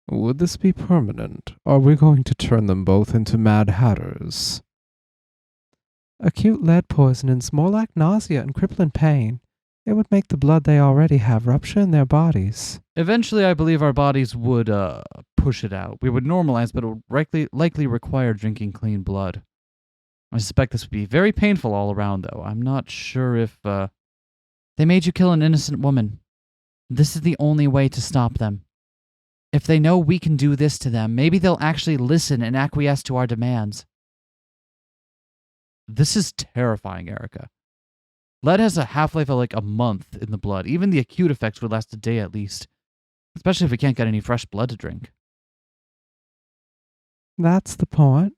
Would this be permanent? Are we going to turn them both into Mad Hatters?
Acute lead poisoning's more like nausea and crippling pain. It would make the blood they already have rupture in their bodies.
Eventually, I believe our bodies would push it out. We would normalize, but it would likely require drinking clean blood. I suspect this would be very painful all around, though. I'm not sure if... They made you kill an innocent woman. This is the only way to stop them. If they know we can do this to them, maybe they'll actually listen and acquiesce to our demands. This is terrifying, Erica. Lead has a half-life of a month in the blood. Even the acute effects would last a day at least. Especially if we can't get any fresh blood to drink.
That's the point.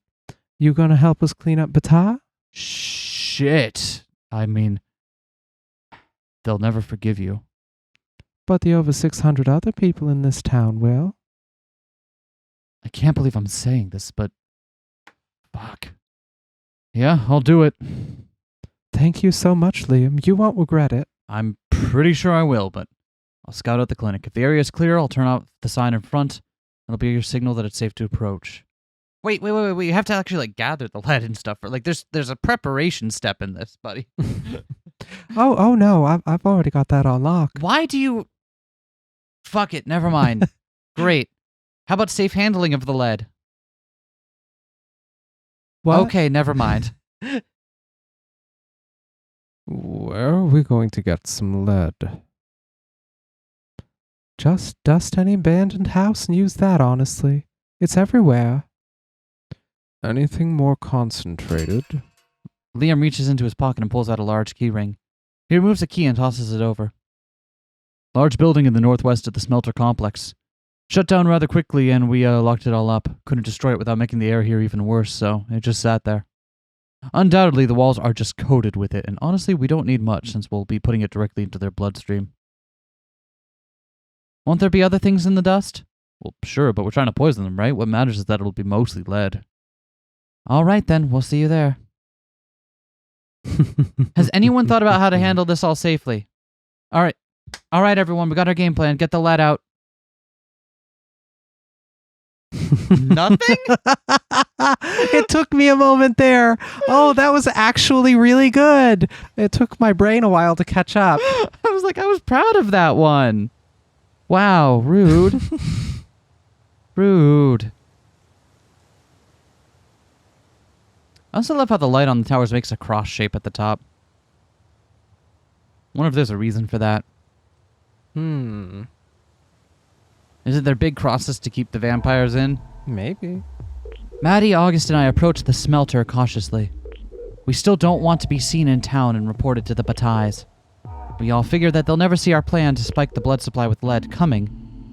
You gonna help us clean up Bataille?
Shit. I mean, they'll never forgive you.
But the over 600 other people in this town will.
I can't believe I'm saying this, but... Fuck. Yeah, I'll do it.
Thank you so much, Liam. You won't regret it.
I'm pretty sure I will, but I'll scout out the clinic. If the area is clear, I'll turn out the sign in front. It'll be your signal that it's safe to approach. Wait. You have to actually like gather the lead and stuff. Like there's a preparation step in this, buddy.
Oh no, I've already got that on lock.
Why do you... Fuck it, never mind. Great. How about safe handling of the lead?
What?
Okay, never mind.
Where are we going to get some lead?
Just dust any abandoned house and use that, honestly. It's everywhere.
Anything more concentrated?
Liam reaches into his pocket and pulls out a large key ring. He removes a key and tosses it over. Large building in the northwest of the smelter complex. Shut down rather quickly and we locked it all up. Couldn't destroy it without making the air here even worse, so it just sat there. Undoubtedly, the walls are just coated with it, and honestly, we don't need much since we'll be putting it directly into their bloodstream. Won't there be other things in the dust? Well, sure, but we're trying to poison them, right? What matters is that it'll be mostly lead. All right, then. We'll see you there. Has anyone thought about how to handle this all safely? All right, everyone. We got our game plan. Get the lead out. Nothing?
It took me a moment there. Oh, that was actually really good. It took my brain a while to catch up.
I was proud of that one. Wow, rude. Rude. I also love how the light on the towers makes a cross shape at the top. Wonder if there's a reason for that. Is it their big crosses to keep the vampires in?
Maybe.
Maddie, August, and I approach the smelter cautiously. We still don't want to be seen in town and reported to the Batailles. We all figure that they'll never see our plan to spike the blood supply with lead coming,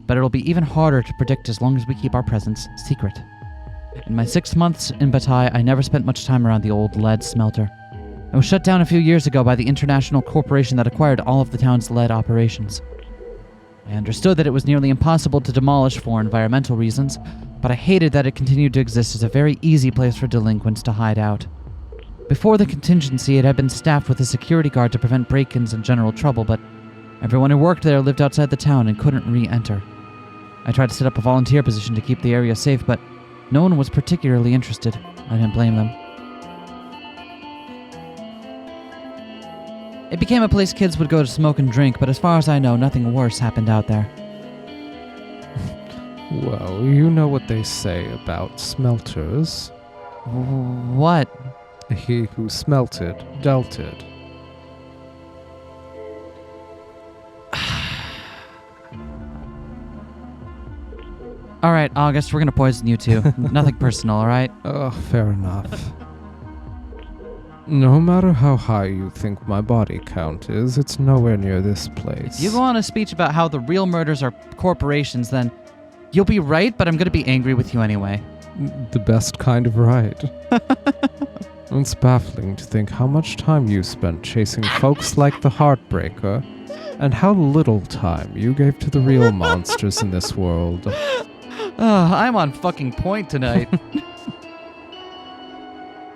but it'll be even harder to predict as long as we keep our presence secret. In my 6 months in Bataille, I never spent much time around the old lead smelter. It was shut down a few years ago by the international corporation that acquired all of the town's lead operations. I understood that it was nearly impossible to demolish for environmental reasons, but I hated that it continued to exist as a very easy place for delinquents to hide out. Before the contingency, it had been staffed with a security guard to prevent break-ins and general trouble, but everyone who worked there lived outside the town and couldn't re-enter. I tried to set up a volunteer position to keep the area safe, but no one was particularly interested. I didn't blame them. It became a place kids would go to smoke and drink, but as far as I know, nothing worse happened out there.
Well, you know what they say about smelters.
What?
He who smelted, dealt it.
All right, August, we're gonna poison you too. Nothing personal, all right?
Oh, fair enough. No matter how high you think my body count is, it's nowhere near this place.
If you go on a speech about how the real murders are corporations, then you'll be right, but I'm gonna be angry with you anyway.
The best kind of right. It's baffling to think how much time you spent chasing folks like the Heartbreaker, and how little time you gave to the real monsters in this world.
I'm on fucking point tonight.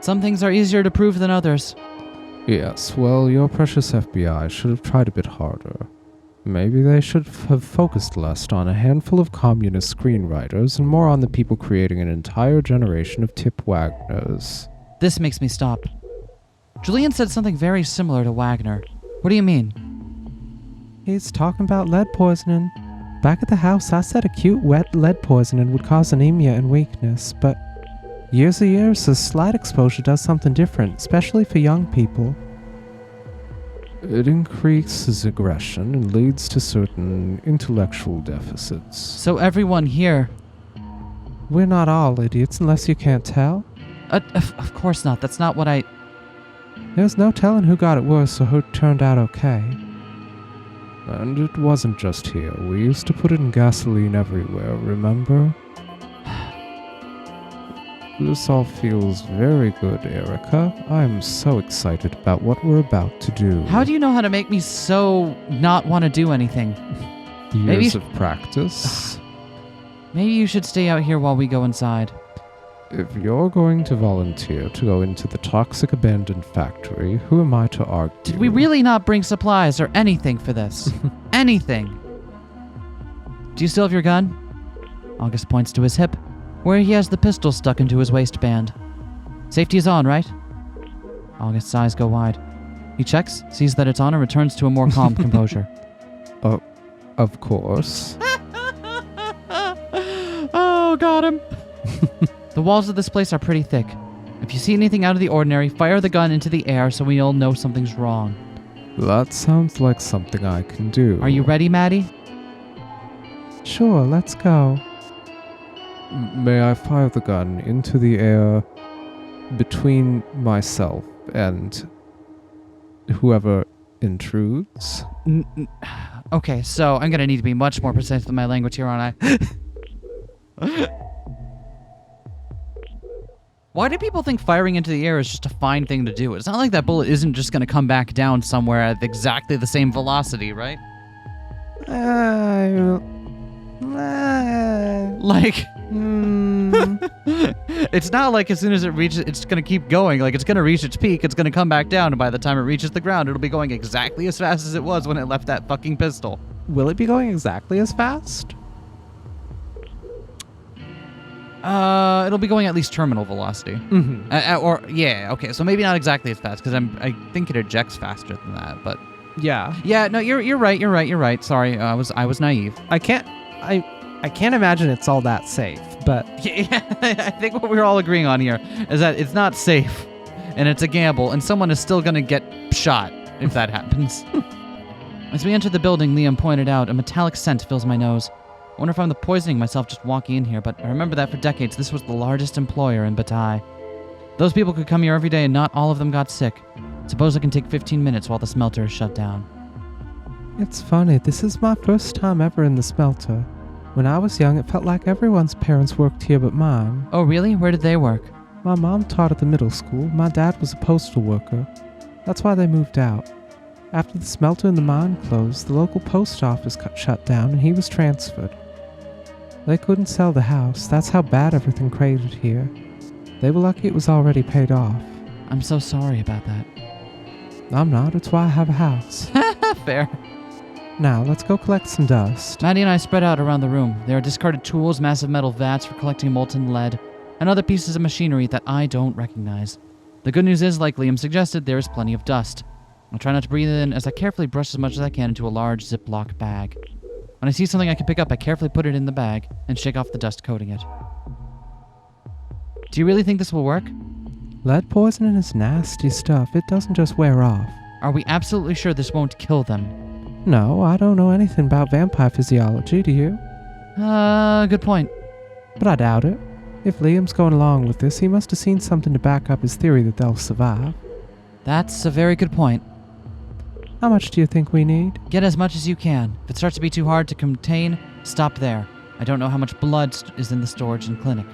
Some things are easier to prove than others.
Yes, well, your precious FBI should have tried a bit harder. Maybe they should have focused less on a handful of communist screenwriters and more on the people creating an entire generation of Tip Wagners.
This makes me stop. Julian said something very similar to Wagner. What do you mean?
He's talking about lead poisoning. Back at the house, I said acute wet lead poisoning would cause anemia and weakness, but years and years of slight exposure does something different, especially for young people.
It increases aggression and leads to certain intellectual deficits.
So everyone here...
We're not all idiots unless you can't tell.
Of course not. That's not what I...
There's no telling who got it worse or who turned out okay.
And it wasn't just here. We used to put it in gasoline everywhere, remember? This all feels very good, Erica. I'm so excited about what we're about to do.
How do you know how to make me so not want to do anything?
Years of practice.
Maybe you should stay out here while we go inside.
If you're going to volunteer to go into the toxic abandoned factory, who am I to argue?
Did we really not bring supplies or anything for this? Anything? Do you still have your gun? August points to his hip. where he has the pistol stuck into his waistband. Safety is on, right? August's eyes go wide. He checks, sees that it's on, and returns to a more calm composure.
Of course.
Oh, got him. The walls of this place are pretty thick. If you see anything out of the ordinary, fire the gun into the air so we all know something's wrong.
That sounds like something I can do.
Are you ready, Maddie?
Sure, let's go.
May I fire the gun into the air between myself and whoever intrudes?
Okay, so I'm gonna need to be much more precise with my language here, aren't I? Why do people think firing into the air is just a fine thing to do? It's not like that bullet isn't just gonna come back down somewhere at exactly the same velocity, right? Like, it's not like as soon as it reaches, it's gonna keep going. Like, it's gonna reach its peak, it's gonna come back down, and by the time it reaches the ground, it'll be going exactly as fast as it was when it left that fucking pistol.
Will it be going exactly as fast?
It'll be going at least terminal velocity.
Mm-hmm.
Okay, so maybe not exactly as fast, because I think it ejects faster than that, but...
Yeah.
Yeah, no, you're right. Sorry, I was naive.
I can't imagine it's all that safe, but...
Yeah, I think what we're all agreeing on here is that it's not safe, and it's a gamble, and someone is still gonna get shot if that happens. As we entered the building, Liam pointed out, a metallic scent fills my nose. I wonder if I'm poisoning myself just walking in here, but I remember that for decades this was the largest employer in Bataille. Those people could come here every day and not all of them got sick. Suppose it can take 15 minutes while the smelter is shut down.
It's funny, this is my first time ever in the smelter. When I was young, it felt like everyone's parents worked here but mine.
Oh really? Where did they work?
My mom taught at the middle school. My dad was a postal worker. That's why they moved out. After the smelter and the mine closed, the local post office got shut down and he was transferred. They couldn't sell the house. That's how bad everything cratered here. They were lucky it was already paid off.
I'm so sorry about that.
I'm not. It's why I have a house.
Fair.
Now, let's go collect some dust.
Maddie and I spread out around the room. There are discarded tools, massive metal vats for collecting molten lead, and other pieces of machinery that I don't recognize. The good news is, like Liam suggested, there is plenty of dust. I try not to breathe it in as I carefully brush as much as I can into a large Ziploc bag. When I see something I can pick up, I carefully put it in the bag and shake off the dust coating it. Do you really think this will work?
Lead poisoning is nasty stuff. It doesn't just wear off.
Are we absolutely sure this won't kill them?
No, I don't know anything about vampire physiology, do you?
Good point.
But I doubt it. If Liam's going along with this, he must have seen something to back up his theory that they'll survive.
That's a very good point.
How much do you think we need?
Get as much as you can. If it starts to be too hard to contain, stop there. I don't know how much blood is in the storage and clinic.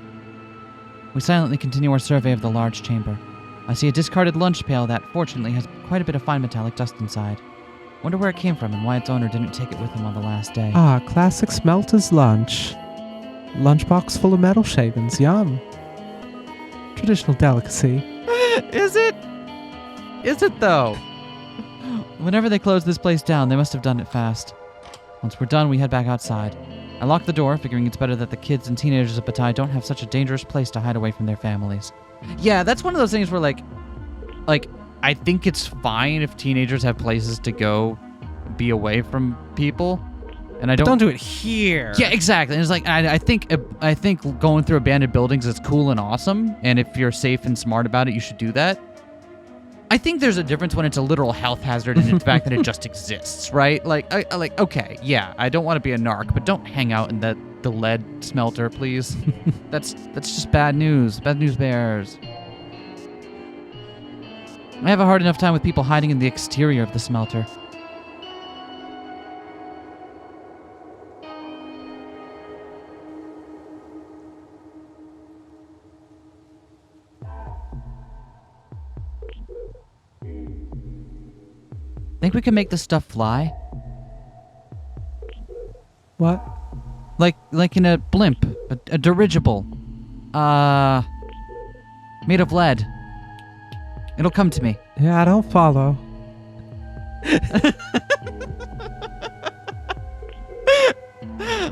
We silently continue our survey of the large chamber. I see a discarded lunch pail that, fortunately, has quite a bit of fine metallic dust inside. Wonder where it came from and why its owner didn't take it with him on the last day.
Ah, classic smelter's lunch. Lunchbox full of metal shavings. Yum. Traditional delicacy.
Is it? Is it, though? Whenever they closed this place down, they must have done it fast. Once we're done, we head back outside. I lock the door, figuring it's better that the kids and teenagers of Bataille don't have such a dangerous place to hide away from their families. Yeah, that's one of those things where, like, I think it's fine if teenagers have places to go be away from people. And I don't
do it here.
Yeah, exactly. And it's like I think going through abandoned buildings is cool and awesome, and if you're safe and smart about it, you should do that. I think there's a difference when it's a literal health hazard and in fact that it just exists, right? Like, okay, yeah, I don't want to be a narc, but don't hang out in the lead smelter, please. That's just bad news. Bad news bears. I have a hard enough time with people hiding in the exterior of the smelter. Think we can make this stuff fly?
What?
Like in a blimp, a dirigible. Made of lead. It'll come to me.
Yeah, I don't follow.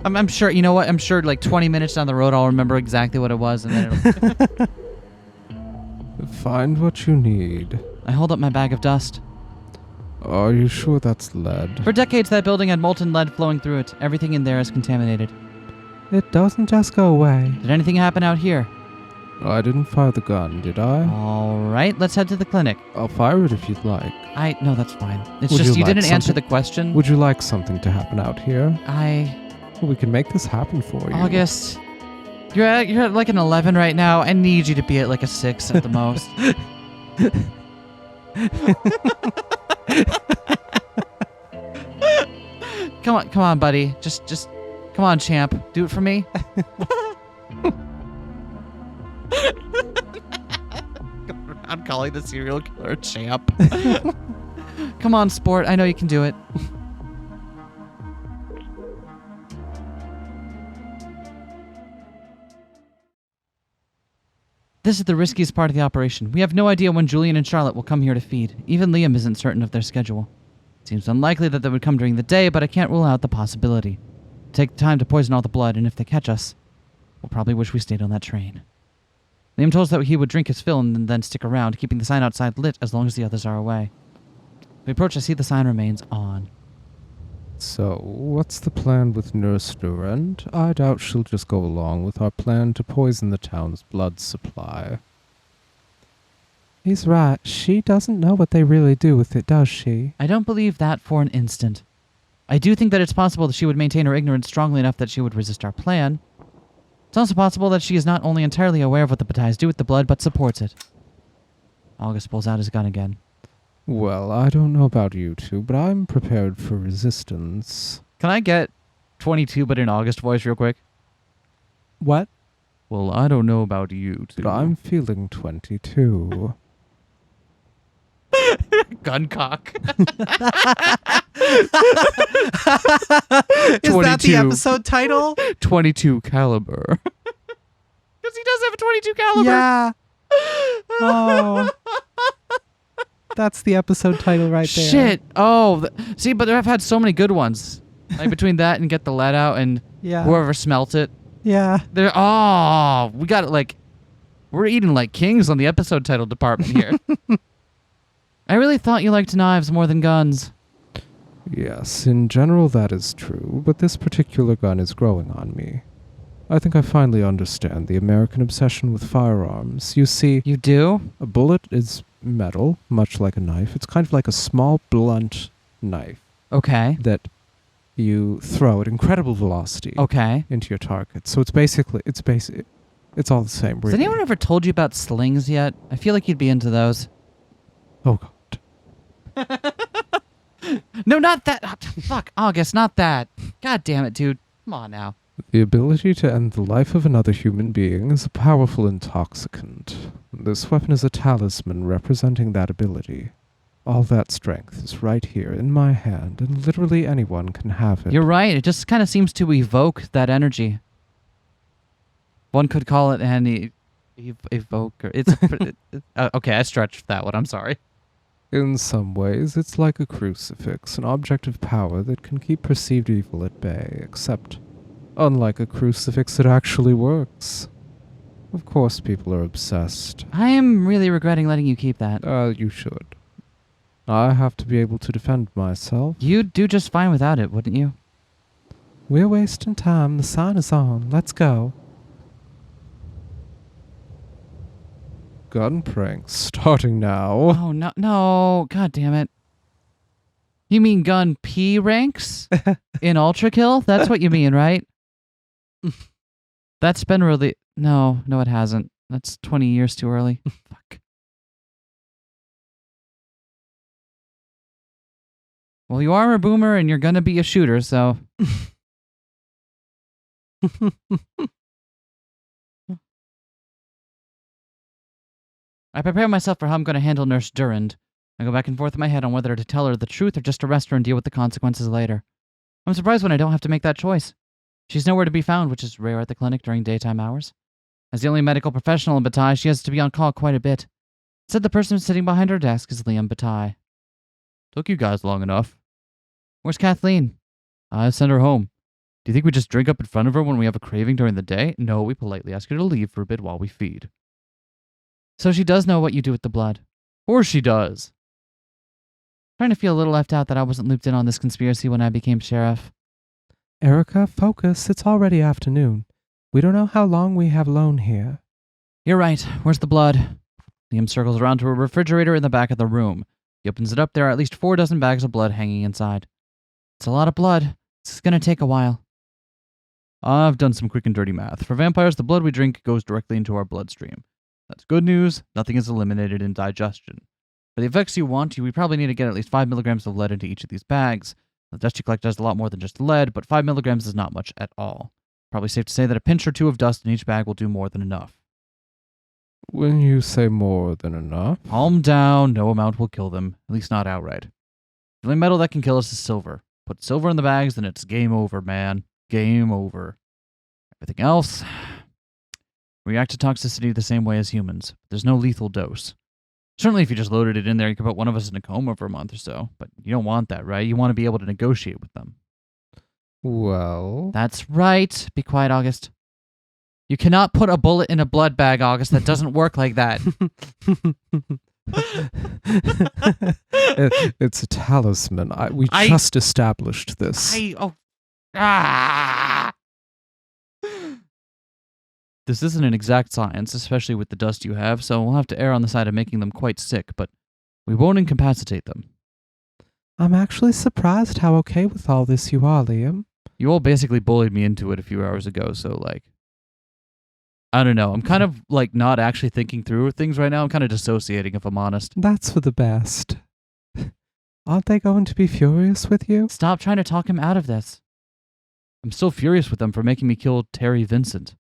I'm sure, you know what? I'm sure like 20 minutes down the road, I'll remember exactly what it was, and then it'll...
Find what you need.
I hold up my bag of dust.
Are you sure that's lead?
For decades, that building had molten lead flowing through it. Everything in there is contaminated.
It doesn't just go away.
Did anything happen out here?
I didn't fire the gun, did I?
All right, let's head to the clinic.
I'll fire it if you'd like.
No, that's fine. It's
Would
just
you
you
like
didn't answer
something?
the question.
Would you like something to happen out here?
Well,
We can make this happen for you.
August, you're at like an 11 right now. I need you to be at like a 6 at the most. Come on, buddy. Just come on, champ. Do it for me. I'm calling the serial killer champ. Come on, sport. I know you can do it. This is the riskiest part of the operation. We have no idea when Julian and Charlotte will come here to feed. Even Liam isn't certain of their schedule. It seems unlikely that they would come during the day, but I can't rule out the possibility. Take time to poison all the blood, and if they catch us, we'll probably wish we stayed on that train. Liam told us that he would drink his fill and then stick around, keeping the sign outside lit as long as the others are away. We approach, I see the sign remains on.
So, what's the plan with Nurse Durand? I doubt she'll just go along with our plan to poison the town's blood supply.
He's right. She doesn't know what they really do with it, does she?
I don't believe that for an instant. I do think that it's possible that she would maintain her ignorance strongly enough that she would resist our plan. It's also possible that she is not only entirely aware of what the Batailles do with the blood, but supports it. August pulls out his gun again.
Well, I don't know about you two, but I'm prepared for resistance.
Can I get 22 but in August voice real quick?
What?
Well, I don't know about you two.
But I'm feeling 22.
Gun cock.
Is that the
22.
episode title?
22 caliber.
Because he does have a 22 caliber.
Yeah. Oh. That's the episode title right there.
Shit. Oh, see, but I've had so many good ones. Like between that and Get the Lead Out and
Yeah.
Whoever Smelt It.
Yeah.
We got it like, we're eating like kings on the episode title department here. I really thought you liked knives more than guns.
Yes, in general that is true, but this particular gun is growing on me. I think I finally understand the American obsession with firearms. You see,
You do?
a bullet is metal, much like a knife. It's kind of like a small, blunt knife
Okay.
that you throw at incredible velocity
Okay.
into your target. So it's all the same.
Has
Really.
anyone ever told you about slings yet? I feel like you'd be into those.
Oh God.
No, not that. Fuck, August, not that. God damn it, dude. Come on now.
The ability to end the life of another human being is a powerful intoxicant. This weapon is a talisman representing that ability. All that strength is right here in my hand, and literally anyone can have it.
You're right. It just kind of seems to evoke that energy. One could call it an evoker. It's okay. I stretched that one. I'm sorry.
In some ways, it's like a crucifix, an object of power that can keep perceived evil at bay, except, unlike a crucifix, it actually works. Of course people are obsessed.
I am really regretting letting you keep that.
You should. I have to be able to defend myself.
You'd do just fine without it, wouldn't you?
We're wasting time. The sign is on. Let's go.
Gun pranks starting now.
Oh, no. God damn it. You mean gun P ranks? In Ultra Kill? That's what you mean, right? That's been really... No, it hasn't. That's 20 years too early. Fuck. Well, you are a boomer and you're gonna be a shooter, so... I prepare myself for how I'm going to handle Nurse Durand. I go back and forth in my head on whether to tell her the truth or just arrest her and deal with the consequences later. I'm surprised when I don't have to make that choice. She's nowhere to be found, which is rare at the clinic during daytime hours. As the only medical professional in Bataille, she has to be on call quite a bit. Said the person sitting behind her desk is Liam Bataille. Took you guys long enough. Where's Kathleen? I sent her home. Do you think we just drink up in front of her when we have a craving during the day? No, we politely ask her to leave for a bit while we feed. So she does know what you do with the blood. Or she does. Trying to feel a little left out that I wasn't looped in on this conspiracy when I became sheriff.
Erica, focus. It's already afternoon. We don't know how long we have alone here.
You're right. Where's the blood? Liam circles around to a refrigerator in the back of the room. He opens it up. There are at least 4 dozen bags of blood hanging inside. It's a lot of blood. This is going to take a while. I've done some quick and dirty math. For vampires, the blood we drink goes directly into our bloodstream. That's good news. Nothing is eliminated in digestion. For the effects you want, we probably need to get at least 5 milligrams of lead into each of these bags. The dust you collect does a lot more than just lead, but 5 milligrams is not much at all. Probably safe to say that a pinch or 2 of dust in each bag will do more than enough.
When you say more than enough...
Calm down. No amount will kill them. At least not outright. The only metal that can kill us is silver. Put silver in the bags, then it's game over, man. Game over. Everything else... react to toxicity the same way as humans. There's no lethal dose. Certainly if you just loaded it in there, you could put one of us in a coma for a month or so. But you don't want that, right? You want to be able to negotiate with them.
Well...
That's right. Be quiet, August. You cannot put a bullet in a blood bag, August. That doesn't work like that.
It's a talisman. We just established this.
This isn't an exact science, especially with the dust you have, so we'll have to err on the side of making them quite sick, but we won't incapacitate them.
I'm actually surprised how okay with all this you are, Liam.
You all basically bullied me into it a few hours ago, so, I don't know. I'm kind of, not actually thinking through things right now. I'm kind of dissociating, if I'm honest.
That's for the best. Aren't they going to be furious with you?
Stop trying to talk him out of this. I'm still furious with them for making me kill Terry Vincent.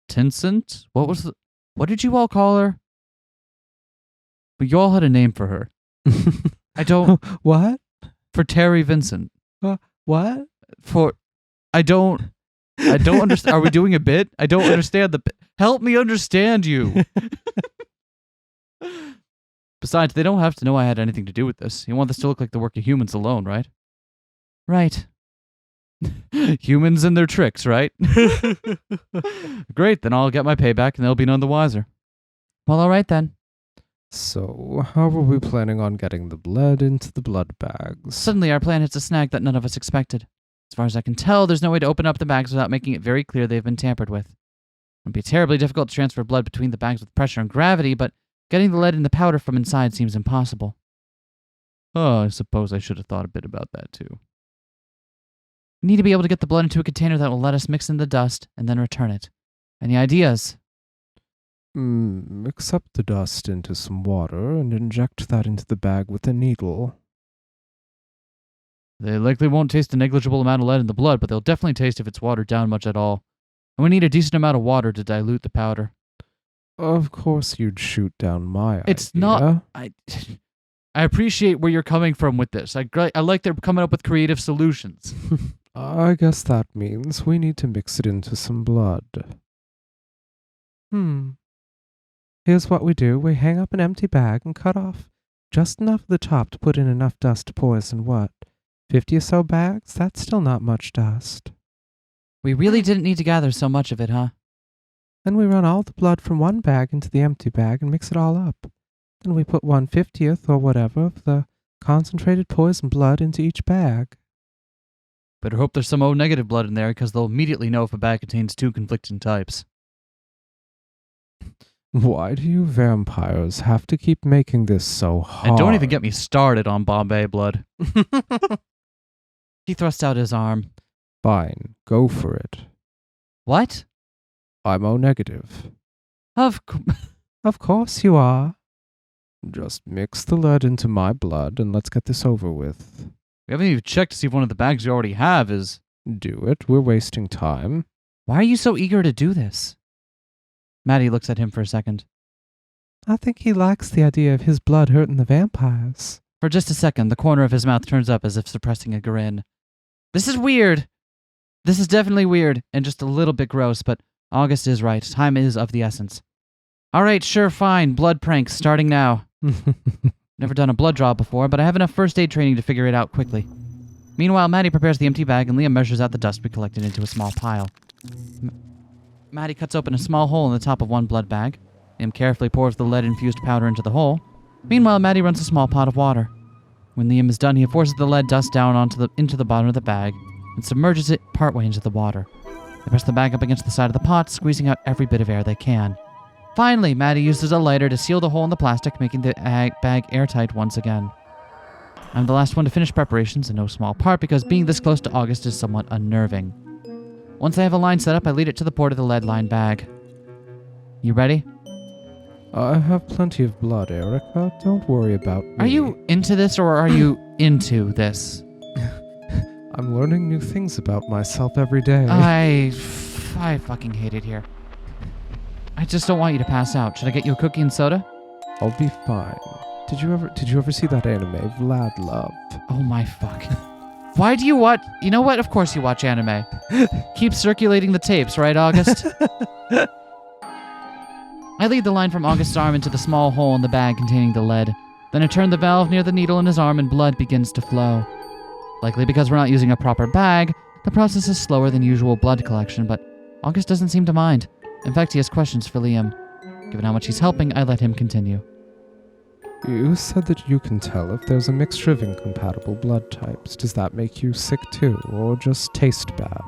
Tincent? What did you all call her? But you all had a name for her. I don't...
What?
For Terry Vincent.
What?
I don't understand. Are we doing a bit? I don't understand the bit. Help me understand you. Besides, they don't have to know I had anything to do with this. You want this to look like the work of humans alone, right? Right. Humans and their tricks, right? Great, then I'll get my payback and they'll be none the wiser. Well, all right then.
So, how are we planning on getting the blood into the blood bags?
Suddenly, our plan hits a snag that none of us expected. As far as I can tell, there's no way to open up the bags without making it very clear they've been tampered with. It would be terribly difficult to transfer blood between the bags with pressure and gravity, but getting the lead in the powder from inside seems impossible. Oh, I suppose I should have thought a bit about that, too. We need to be able to get the blood into a container that will let us mix in the dust and then return it. Any ideas?
Mix up the dust into some water and inject that into the bag with a needle.
They likely won't taste a negligible amount of lead in the blood, but they'll definitely taste if it's watered down much at all. And we need a decent amount of water to dilute the powder.
Of course you'd shoot down my
It's
idea.
not... I appreciate where you're coming from with this. I like they're coming up with creative solutions.
I guess that means we need to mix it into some blood.
Here's what we do. We hang up an empty bag and cut off just enough of the top to put in enough dust to poison 50 or so bags? That's still not much dust.
We really didn't need to gather so much of it, huh?
Then we run all the blood from one bag into the empty bag and mix it all up. Then we put 1/50th or whatever of the concentrated poison blood into each bag.
Better hope there's some O-negative blood in there, because they'll immediately know if a bag contains 2 conflicting types.
Why do you vampires have to keep making this so hard?
And don't even get me started on Bombay blood. He thrust out his arm.
Fine, go for it.
What?
I'm O-negative.
Of
course you are.
Just mix the lead into my blood and let's get this over with.
We haven't even checked to see if one of the bags you already have is...
Do it. We're wasting time.
Why are you so eager to do this? Maddie looks at him for a second.
I think he likes the idea of his blood hurting the vampires.
For just a second, the corner of his mouth turns up as if suppressing a grin. This is weird. This is definitely weird and just a little bit gross, but August is right. Time is of the essence. All right, sure, fine. Blood pranks starting now. Never done a blood draw before, but I have enough first aid training to figure it out quickly. Meanwhile, Maddie prepares the empty bag and Liam measures out the dust we collected into a small pile. Maddie cuts open a small hole in the top of one blood bag. Liam carefully pours the lead-infused powder into the hole. Meanwhile, Maddie runs a small pot of water. When Liam is done, he forces the lead dust down into the bottom of the bag and submerges it partway into the water. They press the bag up against the side of the pot, squeezing out every bit of air they can. Finally, Maddie uses a lighter to seal the hole in the plastic, making the bag airtight once again. I'm the last one to finish preparations, in no small part because being this close to August is somewhat unnerving. Once I have a line set up, I lead it to the port of the lead-lined bag. You ready?
I have plenty of blood, Erica. Don't worry about me.
Are you into this or are you into this?
I'm learning new things about myself every day.
I fucking hate it here. I just don't want you to pass out. Should I get you a cookie and soda?
I'll be fine. Did you ever see that anime, Vlad Love?
Oh my fuck. Why do you watch... You know what? Of course you watch anime. Keep circulating the tapes, right, August? I lead the line from August's arm into the small hole in the bag containing the lead. Then I turn the valve near the needle in his arm and blood begins to flow. Likely because we're not using a proper bag, the process is slower than usual blood collection, but August doesn't seem to mind. In fact, he has questions for Liam. Given how much he's helping, I let him continue.
You said that you can tell if there's a mixture of incompatible blood types. Does that make you sick too, or just taste bad?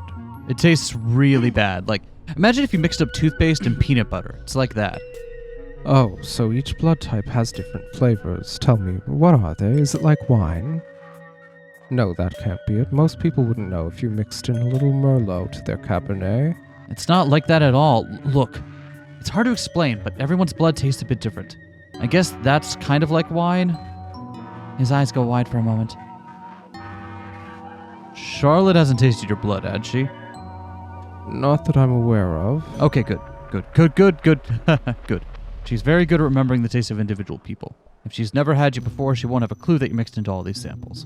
It tastes really bad. Like, imagine if you mixed up toothpaste and peanut butter. It's like that.
Oh, so each blood type has different flavors. Tell me, what are they? Is it like wine? No, that can't be it. Most people wouldn't know if you mixed in a little Merlot to their Cabernet.
It's not like that at all. Look, it's hard to explain, but everyone's blood tastes a bit different. I guess that's kind of like wine. His eyes go wide for a moment. Charlotte hasn't tasted your blood, had she?
Not that I'm aware of.
Okay, good. Good. She's very good at remembering the taste of individual people. If she's never had you before, she won't have a clue that you mixed into all these samples.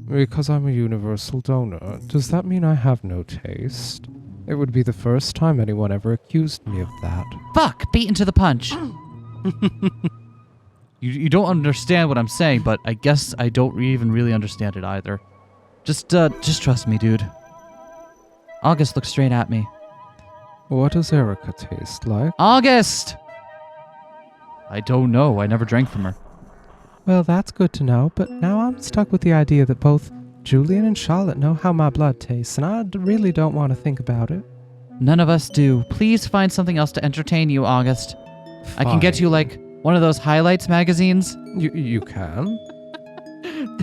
Because I'm a universal donor, does that mean I have no taste? It would be the first time anyone ever accused me of that.
Fuck! Beaten to the punch! You don't understand what I'm saying, but I guess I don't even really understand it either. Just trust me, dude. August looks straight at me.
What does Erica taste like?
August! I don't know. I never drank from her.
Well, that's good to know, but now I'm stuck with the idea that both Julian and Charlotte know how my blood tastes, and I really don't want to think about it.
None of us do. Please find something else to entertain you, August. I can get you, like, one of those highlights magazines.
You can?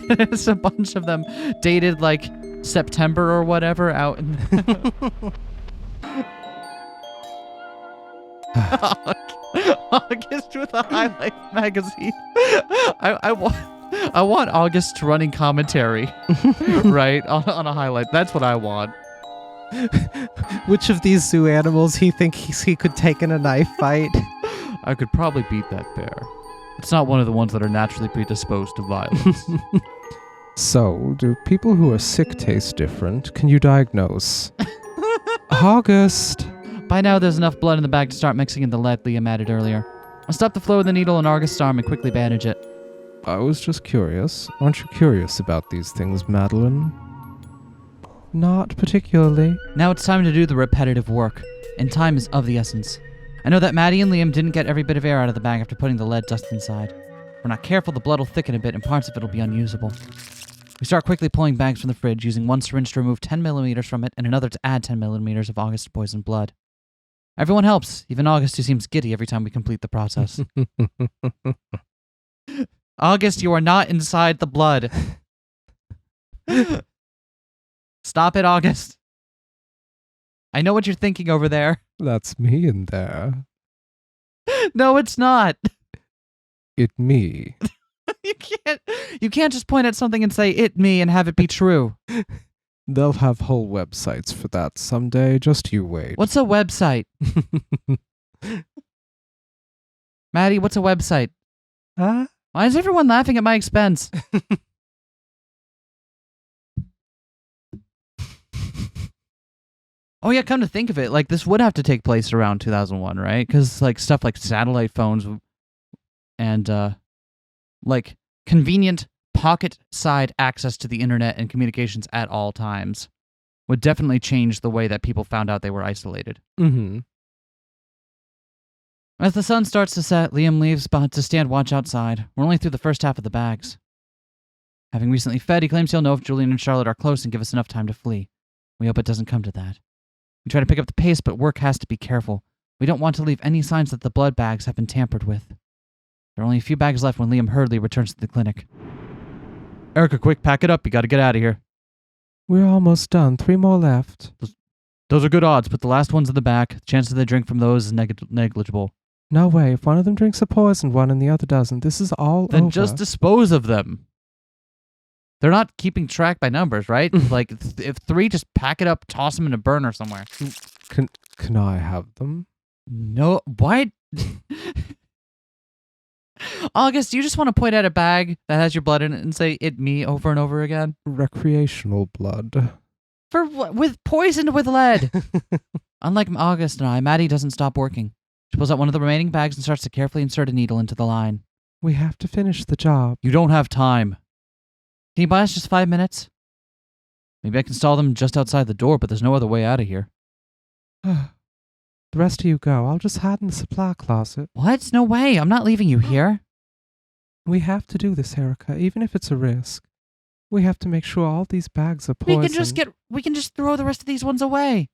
There's a bunch of them dated, like, September or whatever out in... August with a highlight magazine. I want August running commentary, right, on a highlight. That's what I want.
Which of these zoo animals he thinks he could take in a knife fight?
I could probably beat that bear. It's not one of the ones that are naturally predisposed to violence.
So, do people who are sick taste different? Can you diagnose? August!
By now, there's enough blood in the bag to start mixing in the lead Liam added earlier. I stop the flow of the needle in August's arm and quickly bandage it.
I was just curious. Aren't you curious about these things, Madeline?
Not particularly.
Now it's time to do the repetitive work, and time is of the essence. I know that Maddie and Liam didn't get every bit of air out of the bag after putting the lead dust inside. If we're not careful, the blood will thicken a bit and parts of it will be unusable. We start quickly pulling bags from the fridge, using one syringe to remove 10 millimeters from it and another to add 10 millimeters of August's poisoned blood. Everyone helps, even August, who seems giddy every time we complete the process. August, you are not inside the blood. Stop it, August. I know what you're thinking over there.
That's me in there.
No, it's not.
It me.
You can't just point at something and say, it me, and have it be true.
They'll have whole websites for that someday. Just you wait.
What's a website? Maddie, what's a website?
Huh?
Why is everyone laughing at my expense? Oh yeah, come to think of it, like this would have to take place around 2001, right? Because like stuff like satellite phones and like convenient pocket-side access to the internet and communications at all times would definitely change the way that people found out they were isolated.
Mm-hmm.
As the sun starts to set, Liam leaves to stand watch outside. We're only through the first half of the bags. Having recently fed, he claims he'll know if Julian and Charlotte are close and give us enough time to flee. We hope it doesn't come to that. We try to pick up the pace, but work has to be careful. We don't want to leave any signs that the blood bags have been tampered with. There are only a few bags left when Liam hurriedly returns to the clinic. Erica, quick, pack it up. You gotta get out of here.
We're almost done. 3 more left.
Those are good odds. Put the last ones in the back. The chances they drink from those is negligible.
No way. If one of them drinks a poisoned one and the other doesn't, this is all over.
Then just dispose of them. They're not keeping track by numbers, right? Like, if 3, just pack it up, toss them in a burner somewhere.
Can I have them?
No, what? August, do you just want to point at a bag that has your blood in it and say, "It me," over and over again?
Recreational blood.
For what? With poisoned with lead. Unlike August and I, Maddie doesn't stop working. She pulls out one of the remaining bags and starts to carefully insert a needle into the line.
We have to finish the job.
You don't have time. Can you buy us just 5 minutes? Maybe I can stall them just outside the door, but there's no other way out of here.
The rest of you go. I'll just hide in the supply closet.
What? No way. I'm not leaving you here.
We have to do this, Erica, even if it's a risk. We have to make sure all these bags are poisoned.
We can just throw the rest of these ones away.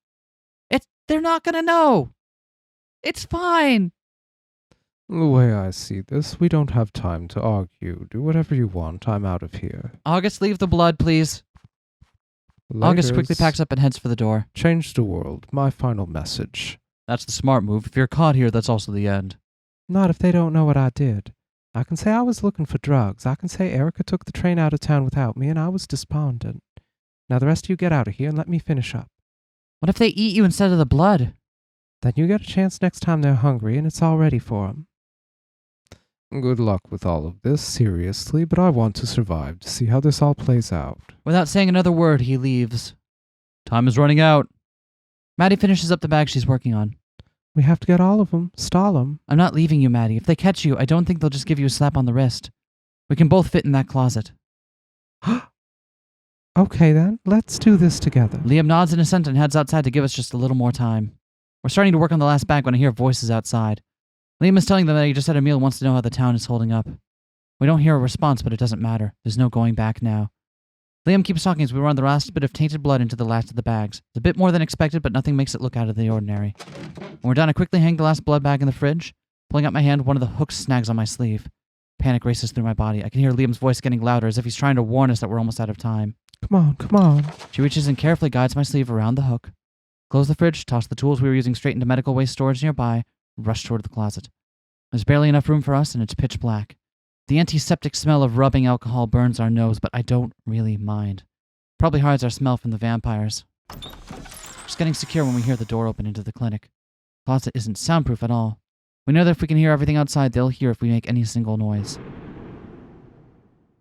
They're not gonna know. It's fine.
The way I see this, we don't have time to argue. Do whatever you want. I'm out of here.
August, leave the blood, please. August quickly
Laters.
packs up and heads for the door.
Change the world. My final message.
That's the smart move. If you're caught here, that's also the end.
Not if they don't know what I did. I can say I was looking for drugs. I can say Erica took the train out of town without me and I was despondent. Now the rest of you get out of here and let me finish up.
What if they eat you instead of the blood?
Then you get a chance next time they're hungry and it's all ready for them.
Good luck with all of this, seriously, but I want to survive to see how this all plays out.
Without saying another word, he leaves. Time is running out. Maddie finishes up the bag she's working on.
We have to get all of them. Stall them.
I'm not leaving you, Maddie. If they catch you, I don't think they'll just give you a slap on the wrist. We can both fit in that closet.
Okay then, let's do this together.
Liam nods in assent and heads outside to give us just a little more time. We're starting to work on the last bag when I hear voices outside. Liam is telling them that he just had a meal and wants to know how the town is holding up. We don't hear a response, but it doesn't matter. There's no going back now. Liam keeps talking as we run the last bit of tainted blood into the last of the bags. It's a bit more than expected, but nothing makes it look out of the ordinary. When we're done, I quickly hang the last blood bag in the fridge. Pulling out my hand, one of the hooks snags on my sleeve. Panic races through my body. I can hear Liam's voice getting louder, as if he's trying to warn us that we're almost out of time.
Come on.
She reaches and carefully guides my sleeve around the hook. Close the fridge, toss the tools we were using straight into medical waste storage nearby, rush toward the closet. There's barely enough room for us, and it's pitch black. The antiseptic smell of rubbing alcohol burns our nose, but I don't really mind. Probably hides our smell from the vampires. Just getting secure when we hear the door open into the clinic. The closet isn't soundproof at all. We know that if we can hear everything outside, they'll hear if we make any single noise.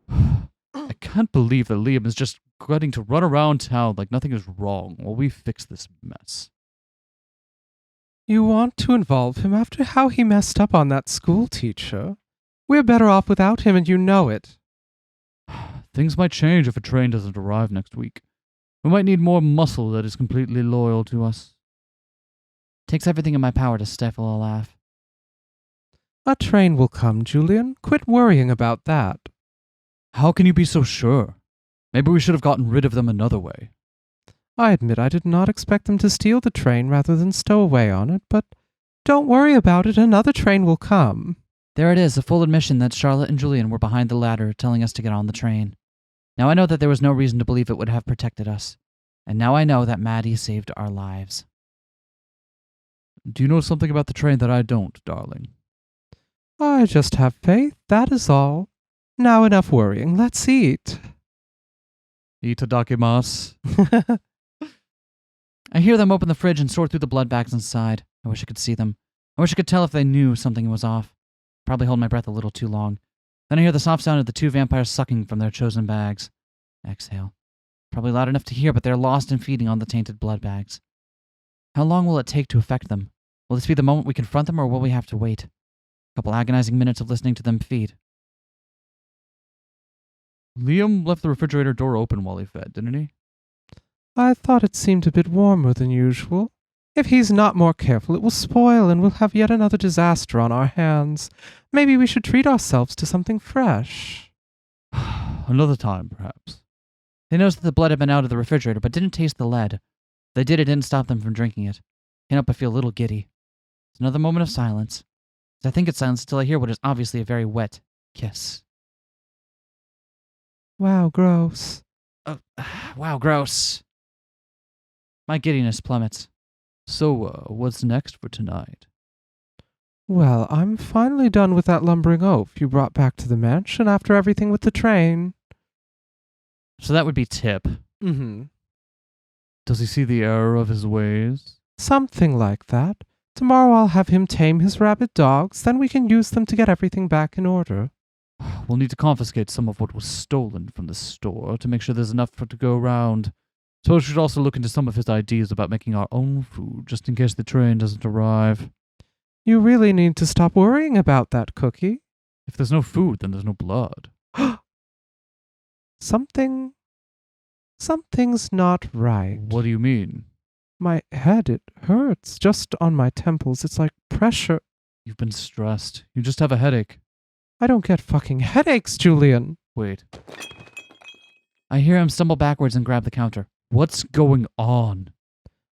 I can't believe that Liam is just getting to run around town like nothing is wrong while we fix this mess.
You want to involve him after how he messed up on that school teacher? We're better off without him and you know it.
Things might change if a train doesn't arrive next week. We might need more muscle that is completely loyal to us. Takes everything in my power to stifle a laugh.
A train will come, Julian. Quit worrying about that.
How can you be so sure? Maybe we should have gotten rid of them another way.
I admit I did not expect them to steal the train rather than stow away on it, but don't worry about it. Another train will come.
There it is, a full admission that Charlotte and Julian were behind the ladder telling us to get on the train. Now I know that there was no reason to believe it would have protected us. And now I know that Maddie saved our lives. Do you know something about the train that I don't, darling?
I just have faith, that is all. Now enough worrying, let's eat.
Itadakimasu. I hear them open the fridge and sort through the blood bags inside. I wish I could see them. I wish I could tell if they knew something was off. Probably hold my breath a little too long. Then I hear the soft sound of the 2 vampires sucking from their chosen bags. Exhale. Probably loud enough to hear, but they're lost in feeding on the tainted blood bags. How long will it take to affect them? Will this be the moment we confront them, or will we have to wait? A couple agonizing minutes of listening to them feed. Liam left the refrigerator door open while he fed, didn't he?
I thought it seemed a bit warmer than usual. If he's not more careful, it will spoil and we'll have yet another disaster on our hands. Maybe we should treat ourselves to something fresh.
Another time, perhaps. They noticed that the blood had been out of the refrigerator, but didn't taste the lead. They didn't stop them from drinking it. Can't help but feel a little giddy. It's another moment of silence. I think it's silence until I hear what is obviously a very wet kiss.
Wow, gross.
Wow, gross. My giddiness plummets. So, what's next for tonight?
Well, I'm finally done with that lumbering oaf you brought back to the mansion after everything with the train.
So that would be Tip.
Mm-hmm.
Does he see the error of his ways?
Something like that. Tomorrow I'll have him tame his rabid dogs, then we can use them to get everything back in order.
We'll need to confiscate some of what was stolen from the store to make sure there's enough to go around. So we should also look into some of his ideas about making our own food, just in case the train doesn't arrive.
You really need to stop worrying about that, Cookie.
If there's no food, then there's no blood.
Something's not right.
What do you mean?
My head, it hurts. Just on my temples. It's like pressure.
You've been stressed. You just have a headache.
I don't get fucking headaches, Julian.
Wait. I hear him stumble backwards and grab the counter. What's going on?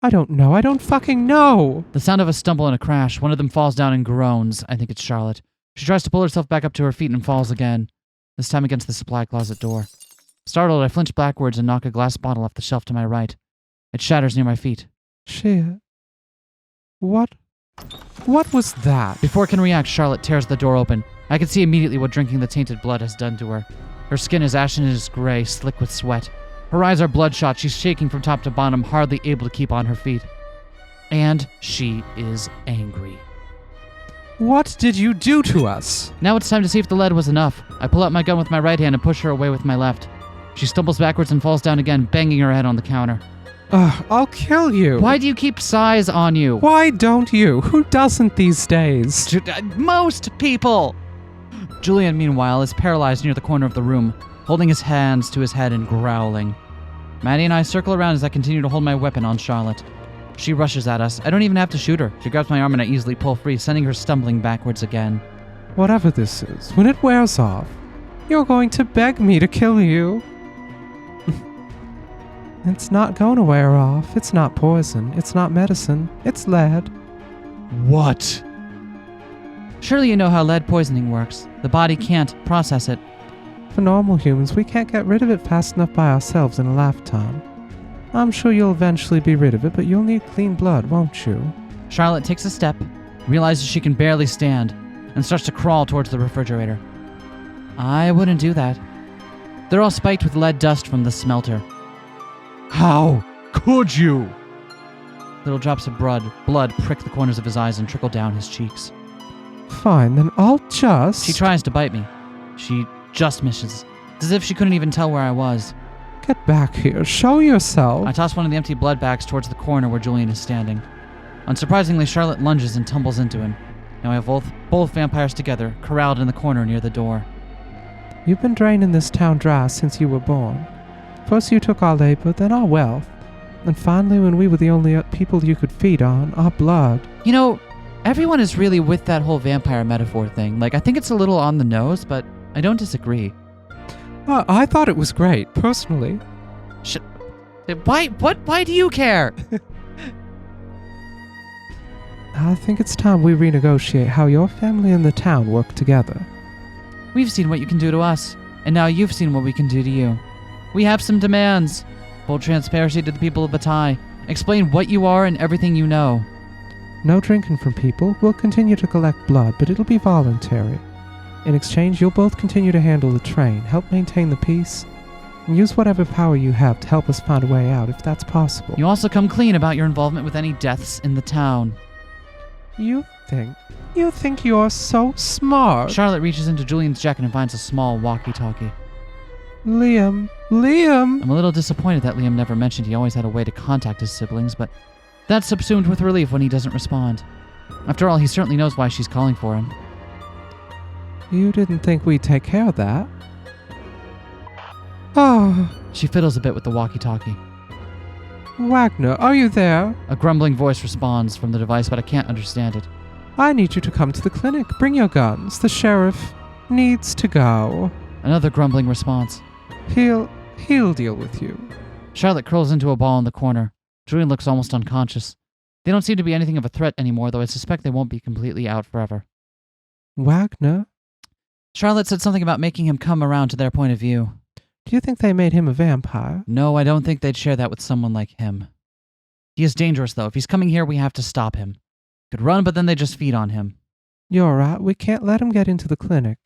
I don't know. I don't fucking know.
The sound of a stumble and a crash. One of them falls down and groans. I think it's Charlotte. She tries to pull herself back up to her feet and falls again. This time against the supply closet door. Startled, I flinch backwards and knock a glass bottle off the shelf to my right. It shatters near my feet.
Shit. What was that?
Before it can react, Charlotte tears the door open. I can see immediately what drinking the tainted blood has done to her. Her skin is ashen gray, slick with sweat. Her eyes are bloodshot. She's shaking from top to bottom, hardly able to keep on her feet. And she is angry.
What did you do to us?
Now it's time to see if the lead was enough. I pull out my gun with my right hand and push her away with my left. She stumbles backwards and falls down again, banging her head on the counter.
I'll kill you.
Why do you keep size on you?
Why don't you? Who doesn't these days?
Most people! Julian, meanwhile, is paralyzed near the corner of the room, holding his hands to his head and growling. Maddie and I circle around as I continue to hold my weapon on Charlotte. She rushes at us. I don't even have to shoot her. She grabs my arm and I easily pull free, sending her stumbling backwards again.
Whatever this is, when it wears off, you're going to beg me to kill you. It's not going to wear off. It's not poison. It's not medicine. It's lead.
What? Surely you know how lead poisoning works. The body can't process it.
For normal humans, we can't get rid of it fast enough by ourselves in a lifetime. I'm sure you'll eventually be rid of it, but you'll need clean blood, won't you?
Charlotte takes a step, realizes she can barely stand, and starts to crawl towards the refrigerator. I wouldn't do that. They're all spiked with lead dust from the smelter. How could you? Little drops of blood prick the corners of his eyes and trickle down his cheeks.
Fine, then I'll just...
She tries to bite me. She just misses. It's as if she couldn't even tell where I was.
Get back here. Show yourself.
I toss one of the empty blood bags towards the corner where Julian is standing. Unsurprisingly, Charlotte lunges and tumbles into him. Now I have both vampires together, corralled in the corner near the door.
You've been draining this town dry since you were born. First you took our labor, then our wealth. And finally, when we were the only people you could feed on, our blood.
You know, everyone is really with that whole vampire metaphor thing. Like, I think it's a little on the nose, but I don't disagree.
I thought it was great, personally.
Why do you care?
I think it's time we renegotiate how your family and the town work together.
We've seen what you can do to us, and now you've seen what we can do to you. We have some demands. Full transparency to the people of Bataille. Explain what you are and everything you know.
No drinking from people. We'll continue to collect blood, but it'll be voluntary. In exchange, you'll both continue to handle the train, help maintain the peace, and use whatever power you have to help us find a way out, if that's possible.
You also come clean about your involvement with any deaths in the town.
You think you're so smart.
Charlotte reaches into Julian's jacket and finds a small walkie-talkie.
Liam.
I'm a little disappointed that Liam never mentioned he always had a way to contact his siblings, but that's subsumed with relief when he doesn't respond. After all, he certainly knows why she's calling for him.
You didn't think we'd take care of that? Oh,
She fiddles a bit with the walkie-talkie.
Wagner, are you there?
A grumbling voice responds from the device, but I can't understand it.
I need you to come to the clinic. Bring your guns. The sheriff needs to go.
Another grumbling response.
He'll deal with you.
Charlotte curls into a ball in the corner. Julian looks almost unconscious. They don't seem to be anything of a threat anymore, though I suspect they won't be completely out forever.
Wagner,
Charlotte said something about making him come around to their point of view.
do you think they made him a vampire?
No, I don't think they'd share that with someone like him. He is dangerous, though. If he's coming here, we have to stop him. Could run, but then they just feed on him.
You're right. We can't let him get into the clinic.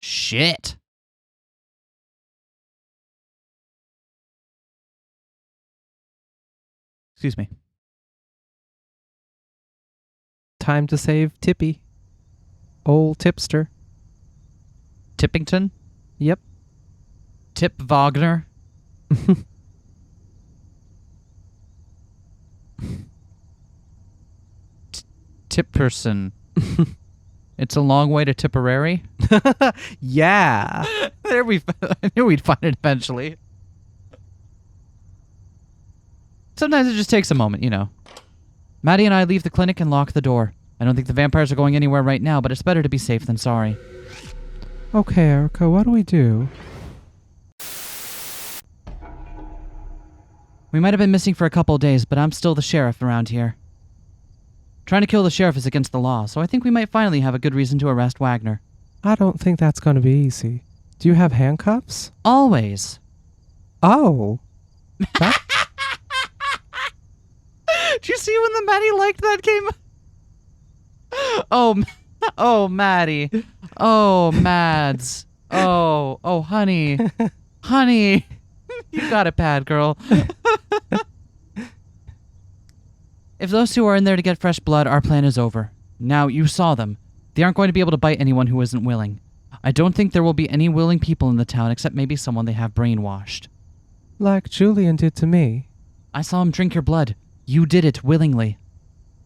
Shit! Excuse me.
Time to save Tippy. Old tipster.
Tippington?
Yep.
Tip Wagner? Tipperson. It's a long way to Tipperary.
Yeah.
There I knew we'd find it eventually. Sometimes it just takes a moment, you know. Maddie and I leave the clinic and lock the door. I don't think the vampires are going anywhere right now, but it's better to be safe than sorry.
Okay, Erica, what do we do?
We might have been missing for a couple of days, but I'm still the sheriff around here. Trying to kill the sheriff is against the law, so I think we might finally have a good reason to arrest Wagner.
I don't think that's going to be easy. Do you have handcuffs?
Always.
Oh.
Did you see when the Maddie liked that game? Oh, Maddie. Oh, Mads. Oh, honey. Honey. You got it bad, girl. If those two are in there to get fresh blood, our plan is over. Now, you saw them. They aren't going to be able to bite anyone who isn't willing. I don't think there will be any willing people in the town except maybe someone they have brainwashed.
Like Julian did to me.
I saw him drink your blood. You did it willingly.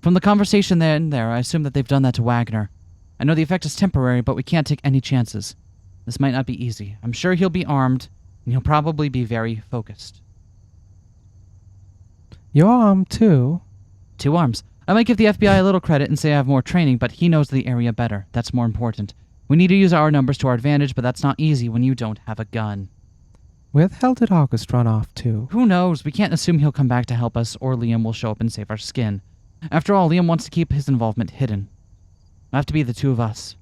From the conversation there, I assume that they've done that to Wagner. I know the effect is temporary, but we can't take any chances. This might not be easy. I'm sure he'll be armed, and he'll probably be very focused.
You're armed too.
2 arms. I might give the FBI a little credit and say I have more training, but he knows the area better. That's more important. We need to use our numbers to our advantage, but that's not easy when you don't have a gun.
Where the hell did August run off to?
Who knows? We can't assume he'll come back to help us, or Liam will show up and save our skin. After all, Liam wants to keep his involvement hidden. It'll have to be the 2 of us.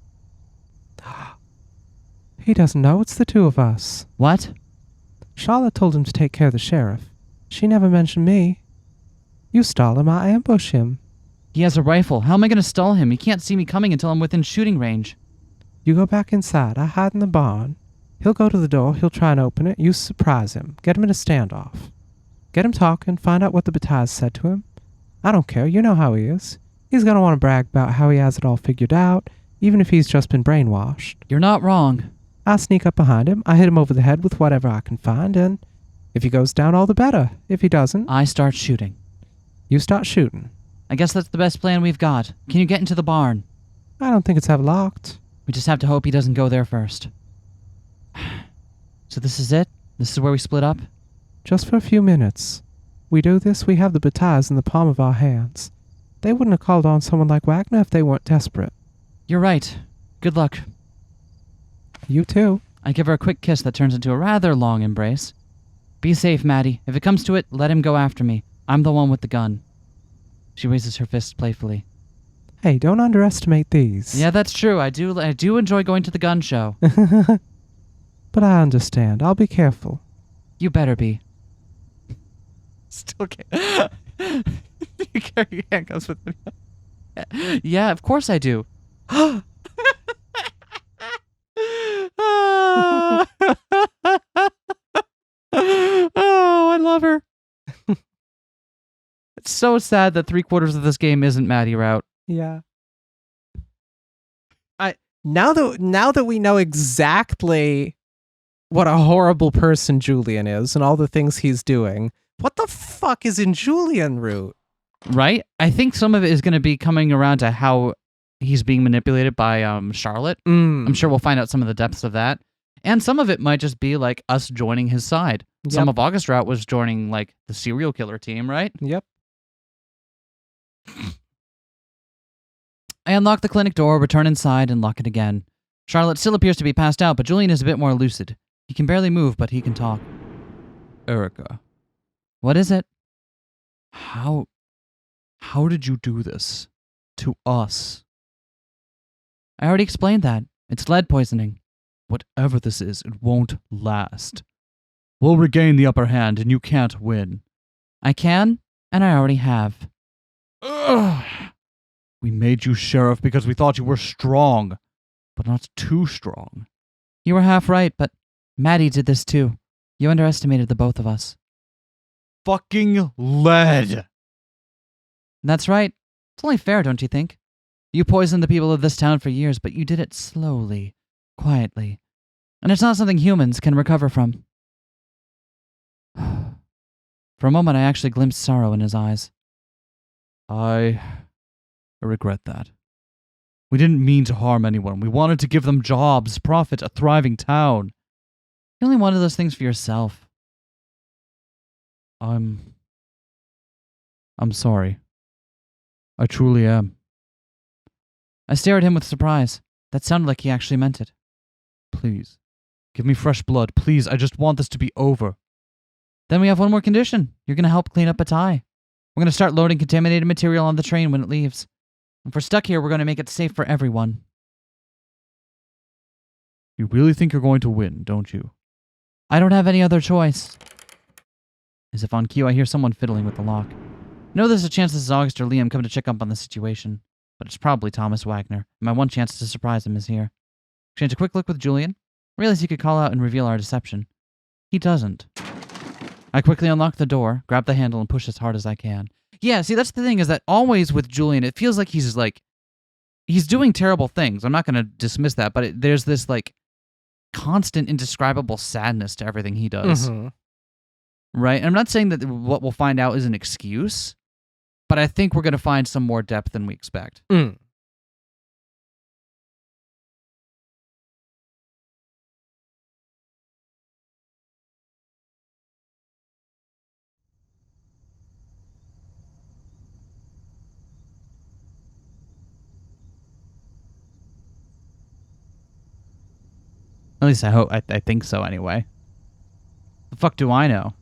He doesn't know it's the 2 of us.
What?
Charlotte told him to take care of the sheriff. She never mentioned me. You stall him, I ambush him.
He has a rifle. How am I going to stall him? He can't see me coming until I'm within shooting range.
You go back inside. I hide in the barn. He'll go to the door. He'll try and open it. You surprise him. Get him in a standoff. Get him talking. Find out what the Bataille said to him. I don't care. You know how he is. He's going to want to brag about how he has it all figured out, even if he's just been brainwashed.
You're not wrong.
I sneak up behind him. I hit him over the head with whatever I can find, and if he goes down, all the better. If he doesn't,
I start shooting.
you start shooting.
I guess that's the best plan we've got. Can you get into the barn?
I don't think it's ever locked.
We just have to hope he doesn't go there first. So this is it? This is where we split up?
Just for a few minutes. We do this, we have the Batailles in the palm of our hands. They wouldn't have called on someone like Wagner if they weren't desperate.
You're right. Good luck.
You too.
I give her a quick kiss that turns into a rather long embrace. Be safe, Maddie. If it comes to it, let him go after me. I'm the one with the gun. She raises her fist playfully.
Hey, don't underestimate these.
Yeah, that's true. I do enjoy going to the gun show.
But I understand. I'll be careful.
You better be. Still can't. You carry handcuffs with me. Yeah, of course I do. Oh, I love her. It's so sad that 3/4 of this game isn't Maddie route.
Yeah.
Now that we know exactly what a horrible person Julian is and all the things he's doing, what the fuck is in Julian route?
Right? I think some of it is going to be coming around to how he's being manipulated by Charlotte. I'm sure we'll find out some of the depths of that. And some of it might just be like us joining his side. Some
Yep.
of August Route was joining like the serial killer team, right?
Yep.
I unlock the clinic door, return inside, and lock it again. Charlotte still appears to be passed out, but Julian is a bit more lucid. He can barely move, but he can talk.
Erica,
What is it?
how did you do this to us?
I already explained that. It's lead poisoning.
Whatever this is, it won't last. We'll regain the upper hand, and you can't win.
I can, and I already have.
Ugh. We made you sheriff because we thought you were strong, but not too strong.
You were half right, but Maddie did this too. You underestimated the both of us.
Fucking lead!
That's right. It's only fair, don't you think? You poisoned the people of this town for years, but you did it slowly, quietly. And it's not something humans can recover from. For a moment, I actually glimpsed sorrow in his eyes.
I regret that. We didn't mean to harm anyone. We wanted to give them jobs, profit, a thriving town.
You only wanted those things for yourself.
I'm sorry. I truly am.
I stared at him with surprise. That sounded like he actually meant it.
Please, give me fresh blood. Please, I just want this to be over.
Then we have one more condition. You're going to help clean up Bataille. We're going to start loading contaminated material on the train when it leaves. If we're stuck here, we're going to make it safe for everyone.
You really think you're going to win, don't you?
I don't have any other choice. As if on cue, I hear someone fiddling with the lock. I know there's a chance this is August or Liam coming to check up on the situation, but it's probably Thomas Wagner, and my one chance to surprise him is here. Exchange a quick look with Julian. Realize he could call out and reveal our deception. He doesn't. I quickly unlock the door, grab the handle, and push as hard as I can. Yeah, see, that's the thing, is that always with Julian, it feels like he's doing terrible things. I'm not going to dismiss that, but there's this, constant, indescribable sadness to everything he does.
Mhm.
Right? And I'm not saying that what we'll find out is an excuse, but I think we're going to find some more depth than we expect.
Mm.
At least I hope. I think so anyway. The fuck do I know?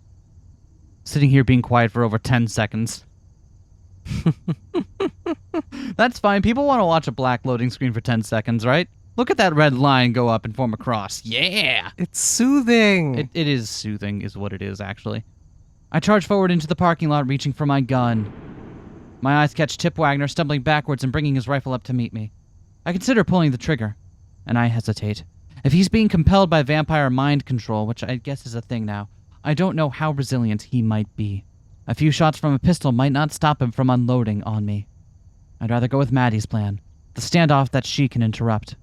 Sitting here being quiet for over 10 seconds. That's fine. People want to watch a black loading screen for 10 seconds, right? Look at that red line go up and form a cross. Yeah!
It's soothing.
It is soothing, is what it is, actually. I charge forward into the parking lot, reaching for my gun. My eyes catch Tip Wagner stumbling backwards and bringing his rifle up to meet me. I consider pulling the trigger, and I hesitate. If he's being compelled by vampire mind control, which I guess is a thing now, I don't know how resilient he might be. A few shots from a pistol might not stop him from unloading on me. I'd rather go with Maddie's plan, the standoff that she can interrupt.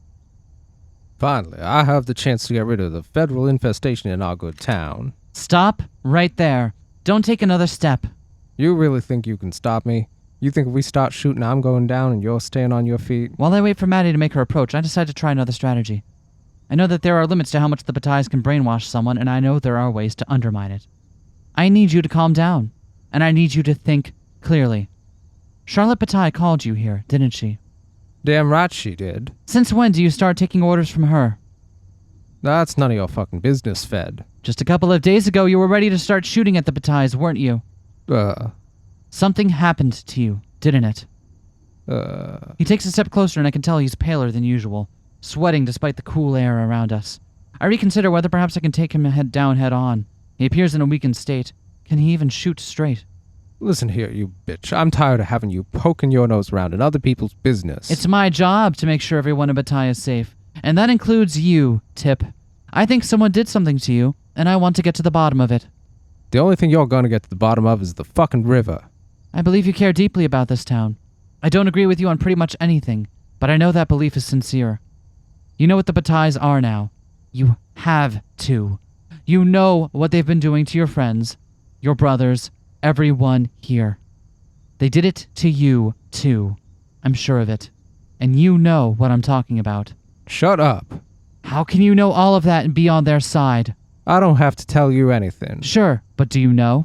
Finally, I have the chance to get rid of the federal infestation in our good town.
Stop right there. Don't take another step.
You really think you can stop me? You think if we start shooting, I'm going down and you're staying on your feet?
While I wait for Maddie to make her approach, I decide to try another strategy. I know that there are limits to how much the Batailles can brainwash someone, and I know there are ways to undermine it. I need you to calm down, and I need you to think clearly. Charlotte Bataille called you here, didn't she?
Damn right she did.
Since when do you start taking orders from her?
That's none of your fucking business, Fed.
Just a couple of days ago, you were ready to start shooting at the Batailles, weren't you? Something happened to you, didn't it? He takes a step closer, and I can tell he's paler than usual, sweating despite the cool air around us. I reconsider whether perhaps I can take him head down, head on. He appears in a weakened state. Can he even shoot straight?
Listen here, you bitch. I'm tired of having you poking your nose around in other people's business.
It's my job to make sure everyone in Bataille is safe, and that includes you, Tip. I think someone did something to you, and I want to get to the bottom of it.
The only thing you're gonna get to the bottom of is the fucking river.
I believe you care deeply about this town. I don't agree with you on pretty much anything, but I know that belief is sincere. You know what the Batailles are now. You have to. You know what they've been doing to your friends, your brothers, everyone here. They did it to you, too. I'm sure of it. And you know what I'm talking about.
Shut up.
How can you know all of that and be on their side?
I don't have to tell you anything.
Sure, but do you know?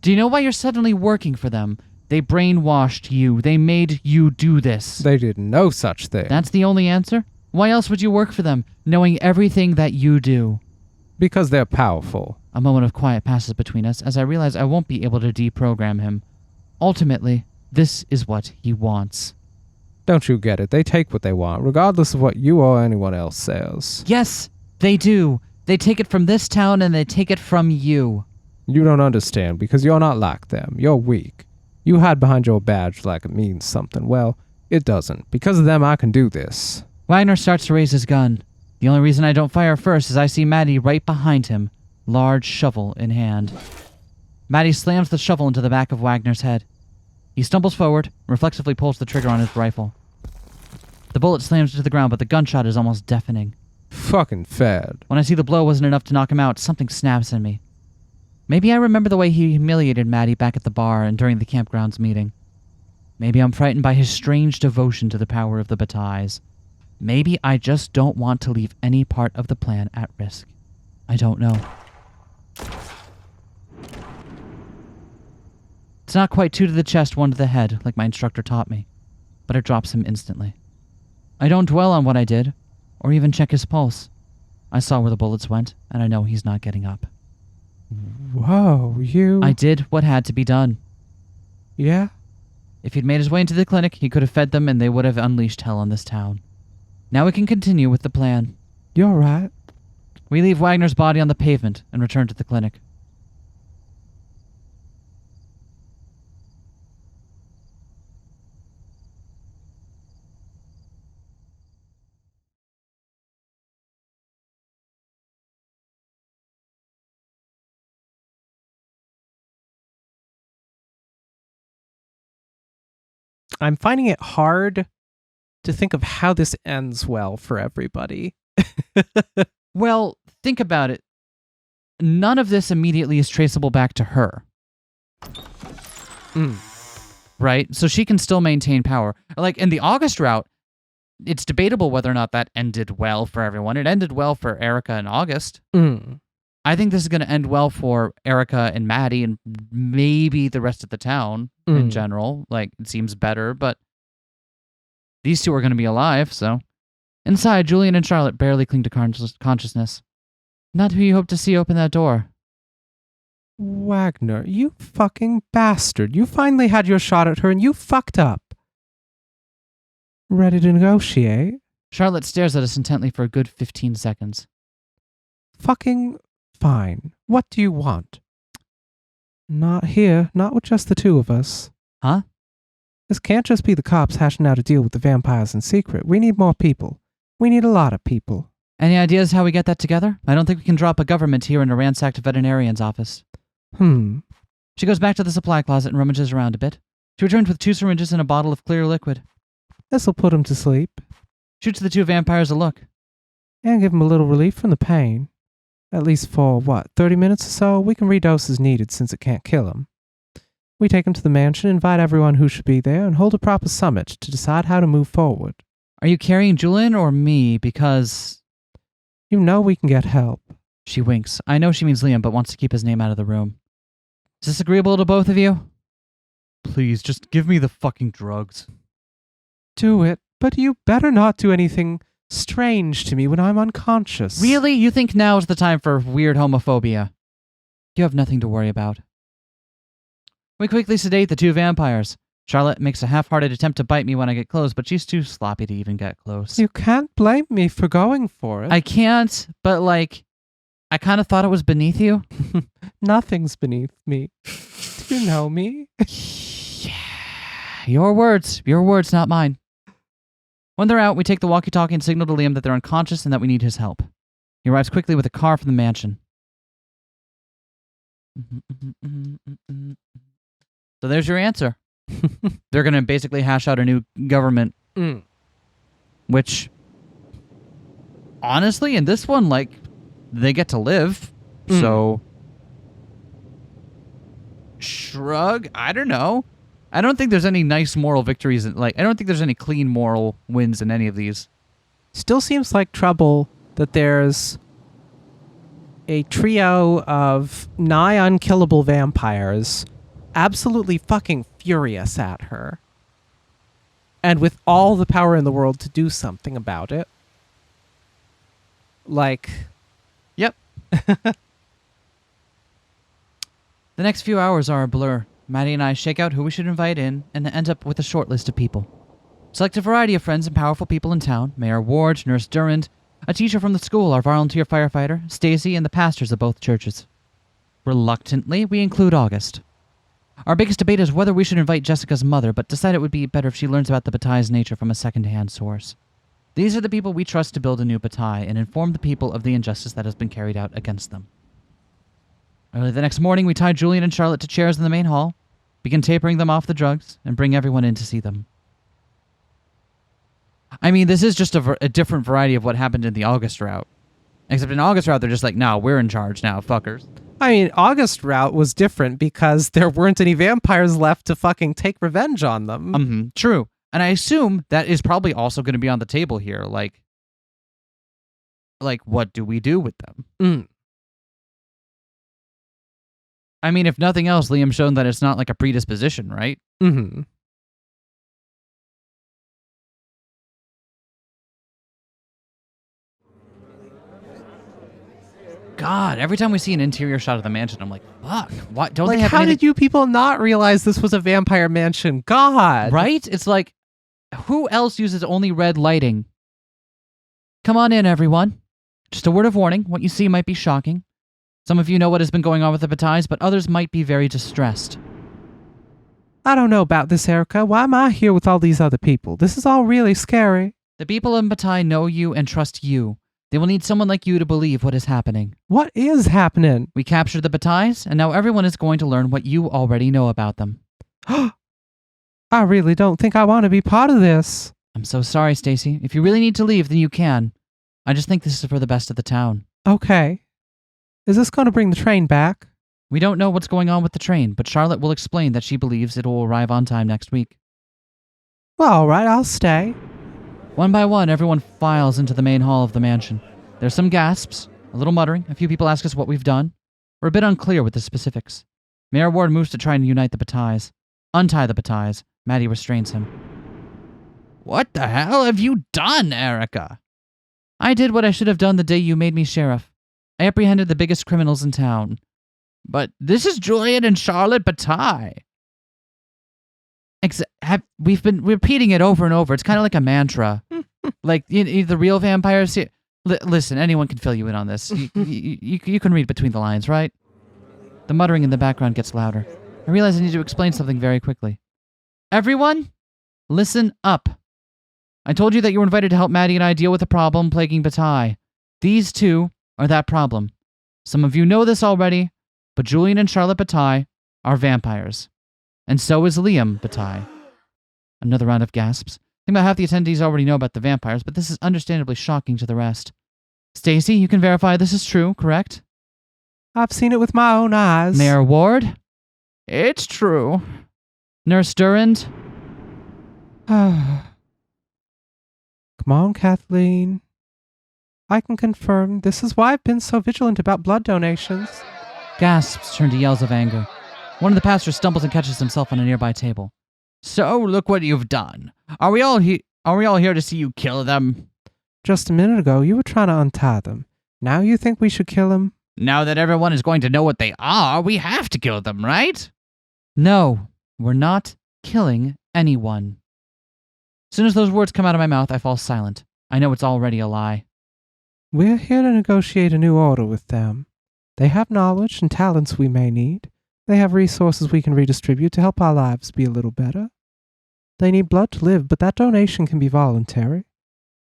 Do you know why you're suddenly working for them? They brainwashed you. They made you do this.
They did no such thing.
That's the only answer? Why else would you work for them, knowing everything that you do?
Because they're powerful.
A moment of quiet passes between us as I realize I won't be able to deprogram him. Ultimately, this is what he wants.
Don't you get it? They take what they want, regardless of what you or anyone else says.
Yes, they do. They take it from this town and they take it from you.
You don't understand, because you're not like them. You're weak. You hide behind your badge like it means something. Well, it doesn't. Because of them, I can do this.
Wagner starts to raise his gun. The only reason I don't fire first is I see Maddie right behind him, large shovel in hand. Maddie slams the shovel into the back of Wagner's head. He stumbles forward, reflexively pulls the trigger on his rifle. The bullet slams into the ground, but the gunshot is almost deafening.
Fucking fed.
When I see the blow wasn't enough to knock him out, something snaps in me. Maybe I remember the way he humiliated Maddie back at the bar and during the campgrounds meeting. Maybe I'm frightened by his strange devotion to the power of the Batailles. Maybe I just don't want to leave any part of the plan at risk. I don't know. It's not quite 2 to the chest, 1 to the head, like my instructor taught me, but it drops him instantly. I don't dwell on what I did, or even check his pulse. I saw where the bullets went, and I know he's not getting up.
Whoa, you...
I did what had to be done.
Yeah?
If he'd made his way into the clinic, he could have fed them and they would have unleashed hell on this town. Now we can continue with the plan.
You're right.
We leave Wagner's body on the pavement and return to the clinic.
I'm finding it hard to think of how this ends well for everybody.
Well, think about it. None of this immediately is traceable back to her. Right? So she can still maintain power. Like in the August route, it's debatable whether or not that ended well for everyone. It ended well for Erica and August. I think this is going to end well for Erica and Maddie and maybe the rest of the town in general. Like, it seems better, but these two are going to be alive, so. Inside, Julian and Charlotte barely cling to consciousness. Not who you hope to see open that door.
Wagner, you fucking bastard. You finally had your shot at her and you fucked up. Ready to negotiate?
Charlotte stares at us intently for a good 15 seconds.
Fucking fine. What do you want? Not here. Not with just the two of us.
Huh?
This can't just be the cops hashing out a deal with the vampires in secret. We need more people. We need a lot of people.
Any ideas how we get that together? I don't think we can drop a government here in a ransacked veterinarian's office. She goes back to the supply closet and rummages around a bit. She returns with 2 syringes and a bottle of clear liquid.
This'll put him to sleep.
Shoots the 2 vampires a look.
And give him a little relief from the pain. At least for, 30 minutes or so? We can redose as needed since it can't kill him. We take him to the mansion, invite everyone who should be there, and hold a proper summit to decide how to move forward.
Are you carrying Julian or me? Because...
You know we can get help.
She winks. I know she means Liam, but wants to keep his name out of the room. Is this agreeable to both of you? Please, just give me the fucking drugs.
Do it, but you better not do anything strange to me when I'm unconscious.
Really? You think now is the time for weird homophobia? You have nothing to worry about. We quickly sedate the 2 vampires. Charlotte makes a half-hearted attempt to bite me when I get close, but she's too sloppy to even get close.
You can't blame me for going for it.
I can't, but I kind of thought it was beneath you.
Nothing's beneath me. Do you know me?
Yeah. Your words, not mine. When they're out, we take the walkie-talkie and signal to Liam that they're unconscious and that we need his help. He arrives quickly with a car from the mansion. So there's your answer. They're going to basically hash out a new government. Which, honestly, in this one, they get to live. So, shrug. I don't know. I don't think there's any nice moral victories. I don't think there's any clean moral wins in any of these.
Still seems like trouble that there's a trio of nigh unkillable vampires absolutely fucking furious at her. And with all the power in the world to do something about it. Like...
Yep. The next few hours are a blur. Maddie and I shake out who we should invite in and end up with a short list of people. Select a variety of friends and powerful people in town. Mayor Ward, Nurse Durand, a teacher from the school, our volunteer firefighter, Stacy, and the pastors of both churches. Reluctantly, we include August. Our biggest debate is whether we should invite Jessica's mother, but decide it would be better if she learns about the Bataille's nature from a second-hand source. These are the people we trust to build a new Bataille and inform the people of the injustice that has been carried out against them. Early the next morning, we tie Julian and Charlotte to chairs in the main hall, begin tapering them off the drugs, and bring everyone in to see them. I mean, this is just a different variety of what happened in the August route. Except in August route, they're just like, no, we're in charge now, fuckers.
I mean, August route was different because there weren't any vampires left to fucking take revenge on them.
True. And I assume that is probably also going to be on the table here. Like, what do we do with them? I mean, if nothing else, Liam's shown that it's not like a predisposition, right?
Mm-hmm.
God, every time we see an interior shot of the mansion, I'm like, fuck, what? Don't
Like,
they have
how
anything?
did you people not realize this was a vampire mansion? God.
Right? It's like, who else uses only red lighting? Come on in, everyone. Just a word of warning, what you see might be shocking. Some of you know what has been going on with the Batailles, but others might be very distressed.
I don't know about this, Erica. Why am I here with all these other people? This is all really scary.
The people in Bataille know you and trust you. They will need someone like you to believe what is happening.
What is happening?
We captured the Batailles, and now everyone is going to learn what you already know about them.
I really don't think I want to be part of this.
I'm so sorry, Stacy. If you really need to leave, then you can. I just think this is for the best of the town.
Okay. Is this going to bring the train back?
We don't know what's going on with the train, but Charlotte will explain that she believes it will arrive on time next week.
Well, all right, I'll stay.
One by one, everyone files into the main hall of the mansion. There's some gasps, a little muttering, a few people ask us what we've done. We're a bit unclear with the specifics. Mayor Ward moves to try and unite the Batailles. Untie the Batailles. Maddie restrains him. What the hell have you done, Erica? I did what I should have done the day you made me sheriff. I apprehended the biggest criminals in town. But this is Julian and Charlotte Bataille. We've been repeating it over and over. It's kind of like a mantra. Like, the real vampires... Listen, anyone can fill you in on this. You can read between the lines, right? The muttering in the background gets louder. I realize I need to explain something very quickly. Everyone, listen up. I told you that you were invited to help Maddie and I deal with a problem plaguing Bataille. These two are that problem. Some of you know this already, but Julian and Charlotte Bataille are vampires. And so is Liam Bataille. Another round of gasps. I think about half the attendees already know about the vampires, but this is understandably shocking to the rest. Stacy, you can verify this is true, correct?
I've seen it with my own eyes.
Mayor Ward? It's true. Nurse Durand?
Come on, Kathleen. I can confirm this is why I've been so vigilant about blood donations.
Gasps turn to yells of anger. One of the pastors stumbles and catches himself on a nearby table. So, look what you've done. Are we all here to see you kill them?
Just a minute ago, you were trying to untie them. Now you think we should kill them?
Now that everyone is going to know what they are, we have to kill them, right? No, we're not killing anyone. As soon as those words come out of my mouth, I fall silent. I know it's already a lie.
We're here to negotiate a new order with them. They have knowledge and talents we may need. They have resources we can redistribute to help our lives be a little better. They need blood to live, but that donation can be voluntary.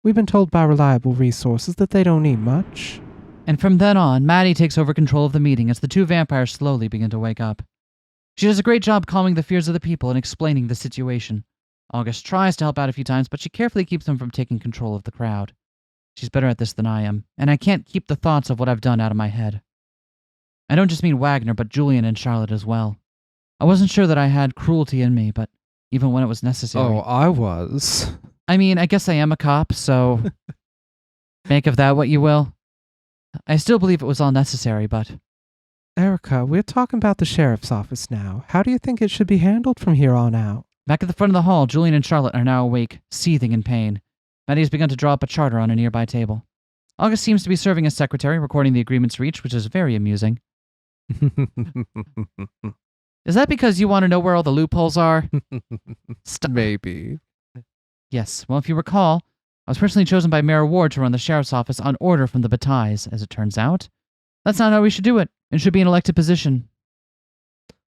We've been told by reliable resources that they don't need much.
And from then on, Maddie takes over control of the meeting as the two vampires slowly begin to wake up. She does a great job calming the fears of the people and explaining the situation. August tries to help out a few times, but she carefully keeps them from taking control of the crowd. She's better at this than I am, and I can't keep the thoughts of what I've done out of my head. I don't just mean Wagner, but Julian and Charlotte as well. I wasn't sure that I had cruelty in me, but even when it was necessary...
Oh, I was.
I mean, I guess I am a cop, so... Make of that what you will. I still believe it was all necessary, but
Erica, we're talking about the sheriff's office now. How do you think it should be handled from here on out?
back at the front of the hall, Julian and Charlotte are now awake, seething in pain. Maddie has begun to draw up a charter on a nearby table. August seems to be serving as secretary, recording the agreements reached, which is very amusing. Is that because you want to know where all the loopholes are?
Maybe.
Yes. Well, if you recall, I was personally chosen by Mayor Ward to run the sheriff's office on order from the Batailles, as it turns out. That's not how we should do it. It should be an elected position.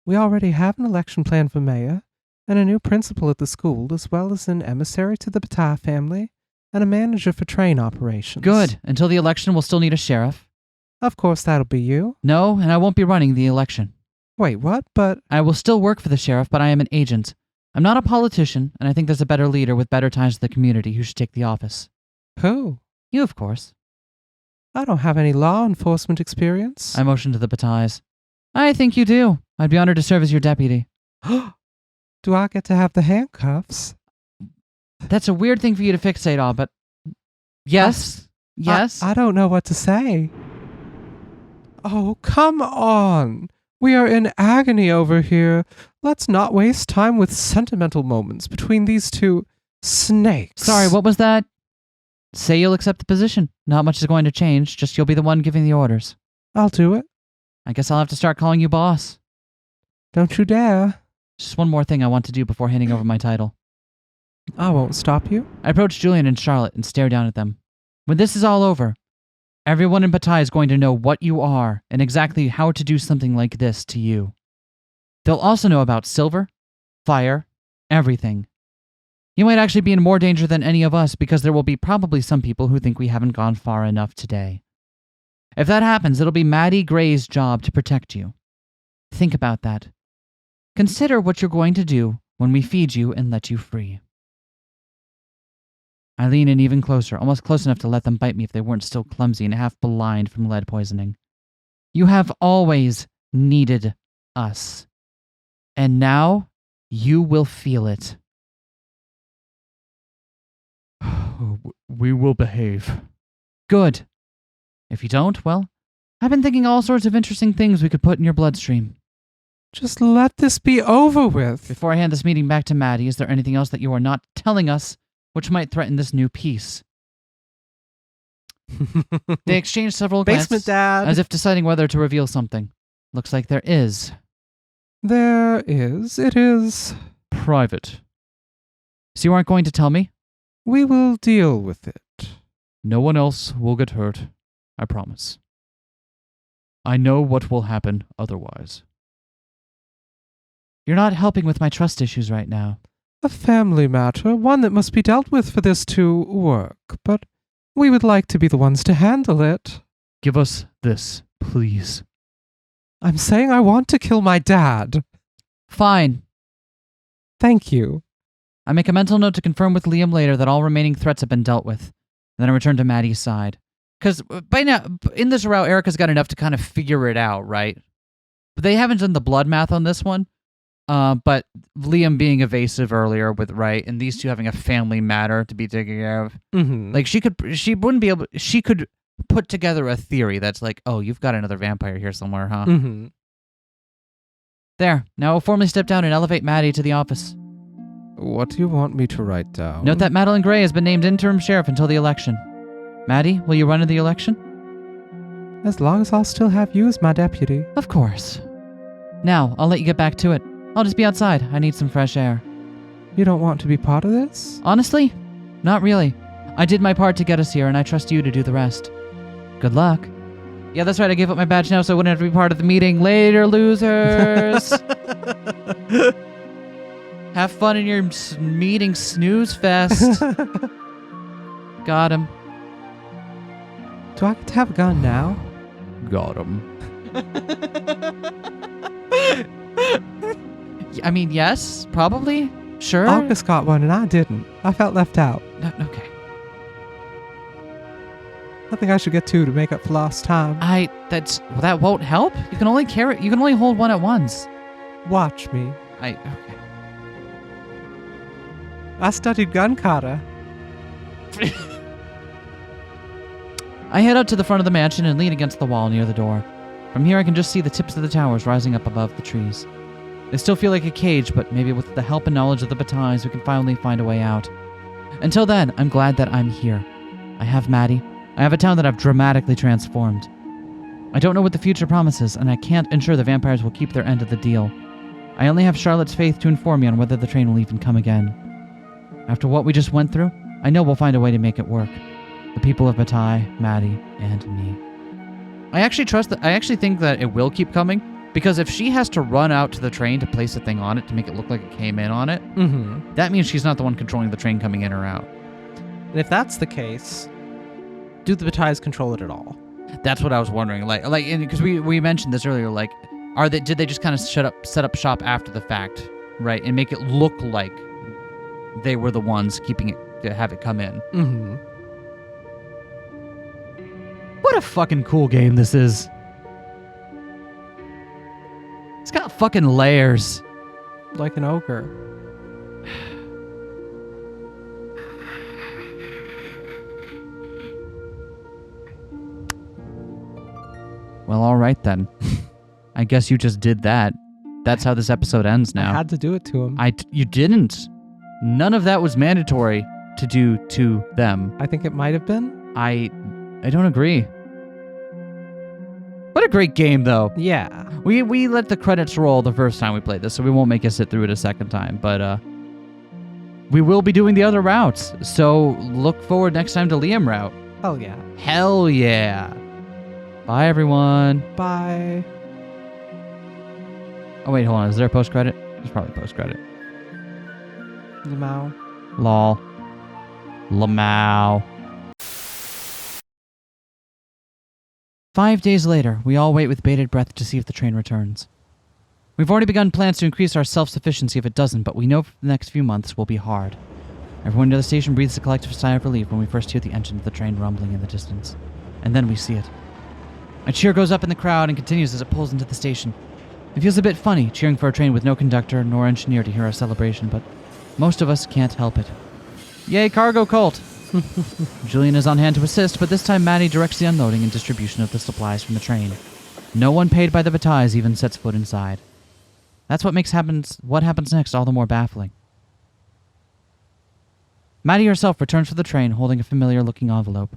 We already have an election plan for mayor, and a new principal at the school, as well as an emissary to the Bataille family, and a manager for train operations.
Good. Until the election, we'll still need a sheriff.
Of course, that'll be you.
No, and I won't be running the election.
Wait, what? But
I will still work for the sheriff, but I am an agent. I'm not a politician, and I think there's a better leader with better ties to the community who should take the office.
who?
You, of course.
I don't have any law enforcement experience.
I motioned to the Batailles. I think you do. I'd be honored to serve as your deputy.
Do I get to have the handcuffs?
That's a weird thing for you to fixate on, but yes. Yes.
I don't know what to say. Oh, come on. We are in agony over here. Let's not waste time with sentimental moments between these two snakes.
Sorry, what was that? Say you'll accept the position. Not much is going to change, just you'll be the one giving the orders.
I'll do it.
I guess I'll have to start calling you boss.
Don't you dare.
Just one more thing I want to do before handing over my title.
I won't stop you.
I approached Julian and Charlotte and stared down at them. When this is all over, everyone in Bataille is going to know what you are and exactly how to do something like this to you. They'll also know about silver, fire, everything. You might actually be in more danger than any of us because there will be probably some people who think we haven't gone far enough today. If that happens, it'll be Maddie Gray's job to protect you. Think about that. Consider what you're going to do when we feed you and let you free. I lean in even closer, almost close enough to let them bite me if they weren't still clumsy and half blind from lead poisoning. You have always needed us. And now, you will feel it. We will behave. Good. If you don't, well, I've been thinking all sorts of interesting things we could put in your bloodstream.
Just let this be over with.
Before I hand this meeting back to Maddie, is there anything else that you are not telling us which might threaten this new peace? They exchanged several
Basement
glances,
Dad.
as if deciding whether to reveal something. Looks like there is.
There is. It is.
Private. So you aren't going to tell me?
We will deal with it.
No one else will get hurt. I promise. I know what will happen otherwise. You're not helping with my trust issues right now.
A family matter, one that must be dealt with for this to work, but we would like to be the ones to handle it.
Give us this, please.
I'm saying I want to kill my dad.
Fine.
Thank you.
I make a mental note to confirm with Liam later that all remaining threats have been dealt with. Then I return to Maddie's side. Because by now, in this route, Erica's got enough to kind of figure it out, right? But they haven't done the blood math on this one. But Liam being evasive earlier with, right, and these two having a family matter to be taken care of.
Mm-hmm.
Like, she could put together a theory that's like, oh, you've got another vampire here somewhere, huh?
Mm-hmm.
There. Now I'll formally step down and elevate Maddie to the office.
What do you want me to write down?
Note that Madeline Gray has been named interim sheriff until the election. Maddie, will you run in the election?
As long as I'll still have you as my deputy.
Of course. Now, I'll let you get back to it. I'll just be outside. I need some fresh air.
You don't want to be part of this?
Honestly, not really. I did my part to get us here, and I trust you to do the rest. Good luck. Yeah, that's right. I gave up my badge now so I wouldn't have to be part of the meeting. Later, losers. Have fun in your meeting snooze fest. Got him.
Do I get to have a gun now?
Got him.
I mean, yes, probably. Sure.
August got one and I didn't. I felt left out.
No, okay.
I think I should get two to make up for lost time.
That won't help. You can only hold one at once.
Watch me.
Okay.
I studied gun kata.
I head out to the front of the mansion and lean against the wall near the door. From here I can just see the tips of the towers rising up above the trees. They still feel like a cage, but maybe with the help and knowledge of the Batailles, we can finally find a way out. Until then, I'm glad that I'm here. I have Maddie. I have a town that I've dramatically transformed. I don't know what the future promises, and I can't ensure the vampires will keep their end of the deal. I only have Charlotte's faith to inform me on whether the train will even come again. After what we just went through, I know we'll find a way to make it work. The people of Bataille, Maddie, and me. I actually think that it will keep coming, because if she has to run out to the train to place a thing on it to make it look like it came in on it, that means she's not the one controlling the train coming in or out.
And if that's the case, do the Batailles control it at all?
That's what I was wondering. Because we mentioned this earlier. Like, did they just kind of set up shop after the fact, right, and make it look like they were the ones keeping it to have it come in?
Mm-hmm.
What a fucking cool game this is. It's got fucking layers.
Like an ogre.
Well, all right then. I guess you just did that. That's how this episode ends now.
I had to do it to him.
You didn't. None of that was mandatory to do to them.
I think it might have been.
I don't agree. What a great game, though.
Yeah.
We let the credits roll the first time we played this, so we won't make you sit through it a second time. But we will be doing the other routes. So look forward next time to Liam route.
Hell yeah.
Hell yeah. Bye, everyone.
Bye.
Oh, wait, hold on. Is there a post-credit? There's probably post-credit.
Lamau.
Lol. Lamau. 5 days later, we all wait with bated breath to see if the train returns. We've already begun plans to increase our self-sufficiency if it doesn't, but we know for the next few months will be hard. Everyone near the station breathes a collective sigh of relief when we first hear the engine of the train rumbling in the distance. And then we see it. A cheer goes up in the crowd and continues as it pulls into the station. It feels a bit funny, cheering for a train with no conductor nor engineer to hear our celebration, but most of us can't help it. Yay, cargo cult! Julian is on hand to assist, but this time Maddie directs the unloading and distribution of the supplies from the train. No one paid by the Batailles even sets foot inside. That's what what happens next all the more baffling. Maddie herself returns to the train holding a familiar-looking envelope.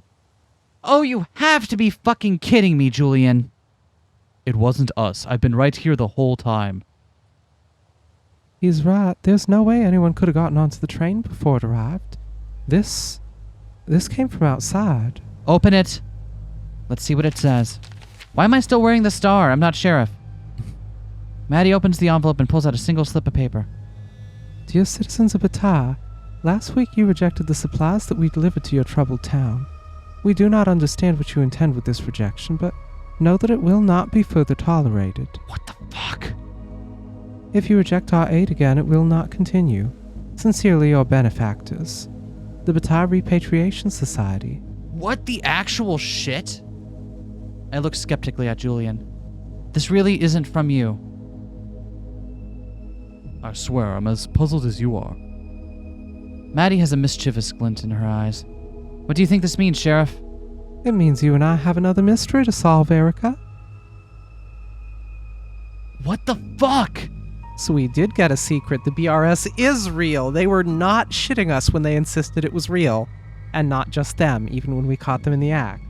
Oh, you have to be fucking kidding me, Julian! It wasn't us. I've been right here the whole time.
He's right. There's no way anyone could have gotten onto the train before it arrived. This came from outside.
Open it. Let's see what it says. Why am I still wearing the star? I'm not sheriff. Maddie opens the envelope and pulls out a single slip of paper.
Dear citizens of Bataille, last week you rejected the supplies that we delivered to your troubled town. We do not understand what you intend with this rejection, but know that it will not be further tolerated.
What the fuck?
If you reject our aid again, it will not continue. Sincerely, your benefactors. The Bataille Repatriation Society.
What the actual shit? I look skeptically at Julian. This really isn't from you. I swear, I'm as puzzled as you are. Maddie has a mischievous glint in her eyes. What do you think this means, Sheriff?
It means you and I have another mystery to solve, Erica.
What the fuck?
So we did get a secret. The BRS is real. They were not shitting us when they insisted it was real. And not just them, even when we caught them in the act.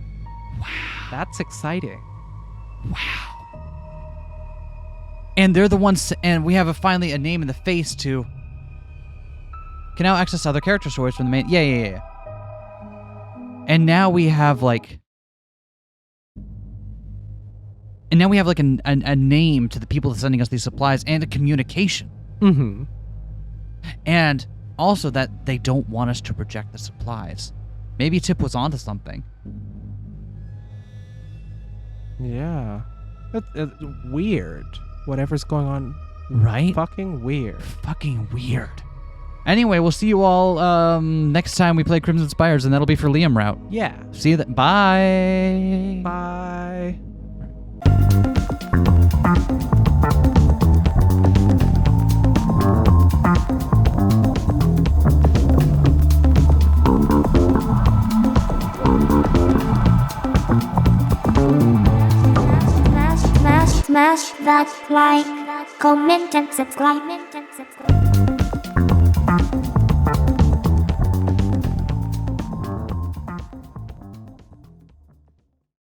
Wow.
That's exciting.
Wow. And they're the ones, and we have finally a name in the face too. Can now access other character stories from the main. Yeah. And now we have like. And now we have like a name to the people that's sending us these supplies and a communication.
Mm-hmm.
And also that they don't want us to reject the supplies. Maybe Tip was onto something.
Yeah. It's weird. Whatever's going on.
Right?
Fucking weird.
Fucking weird. Anyway, we'll see you all next time we play Crimson Spires, and that'll be for Liam route.
Yeah.
See you then. Bye.
Bye.
smash that like, comment and subscribe.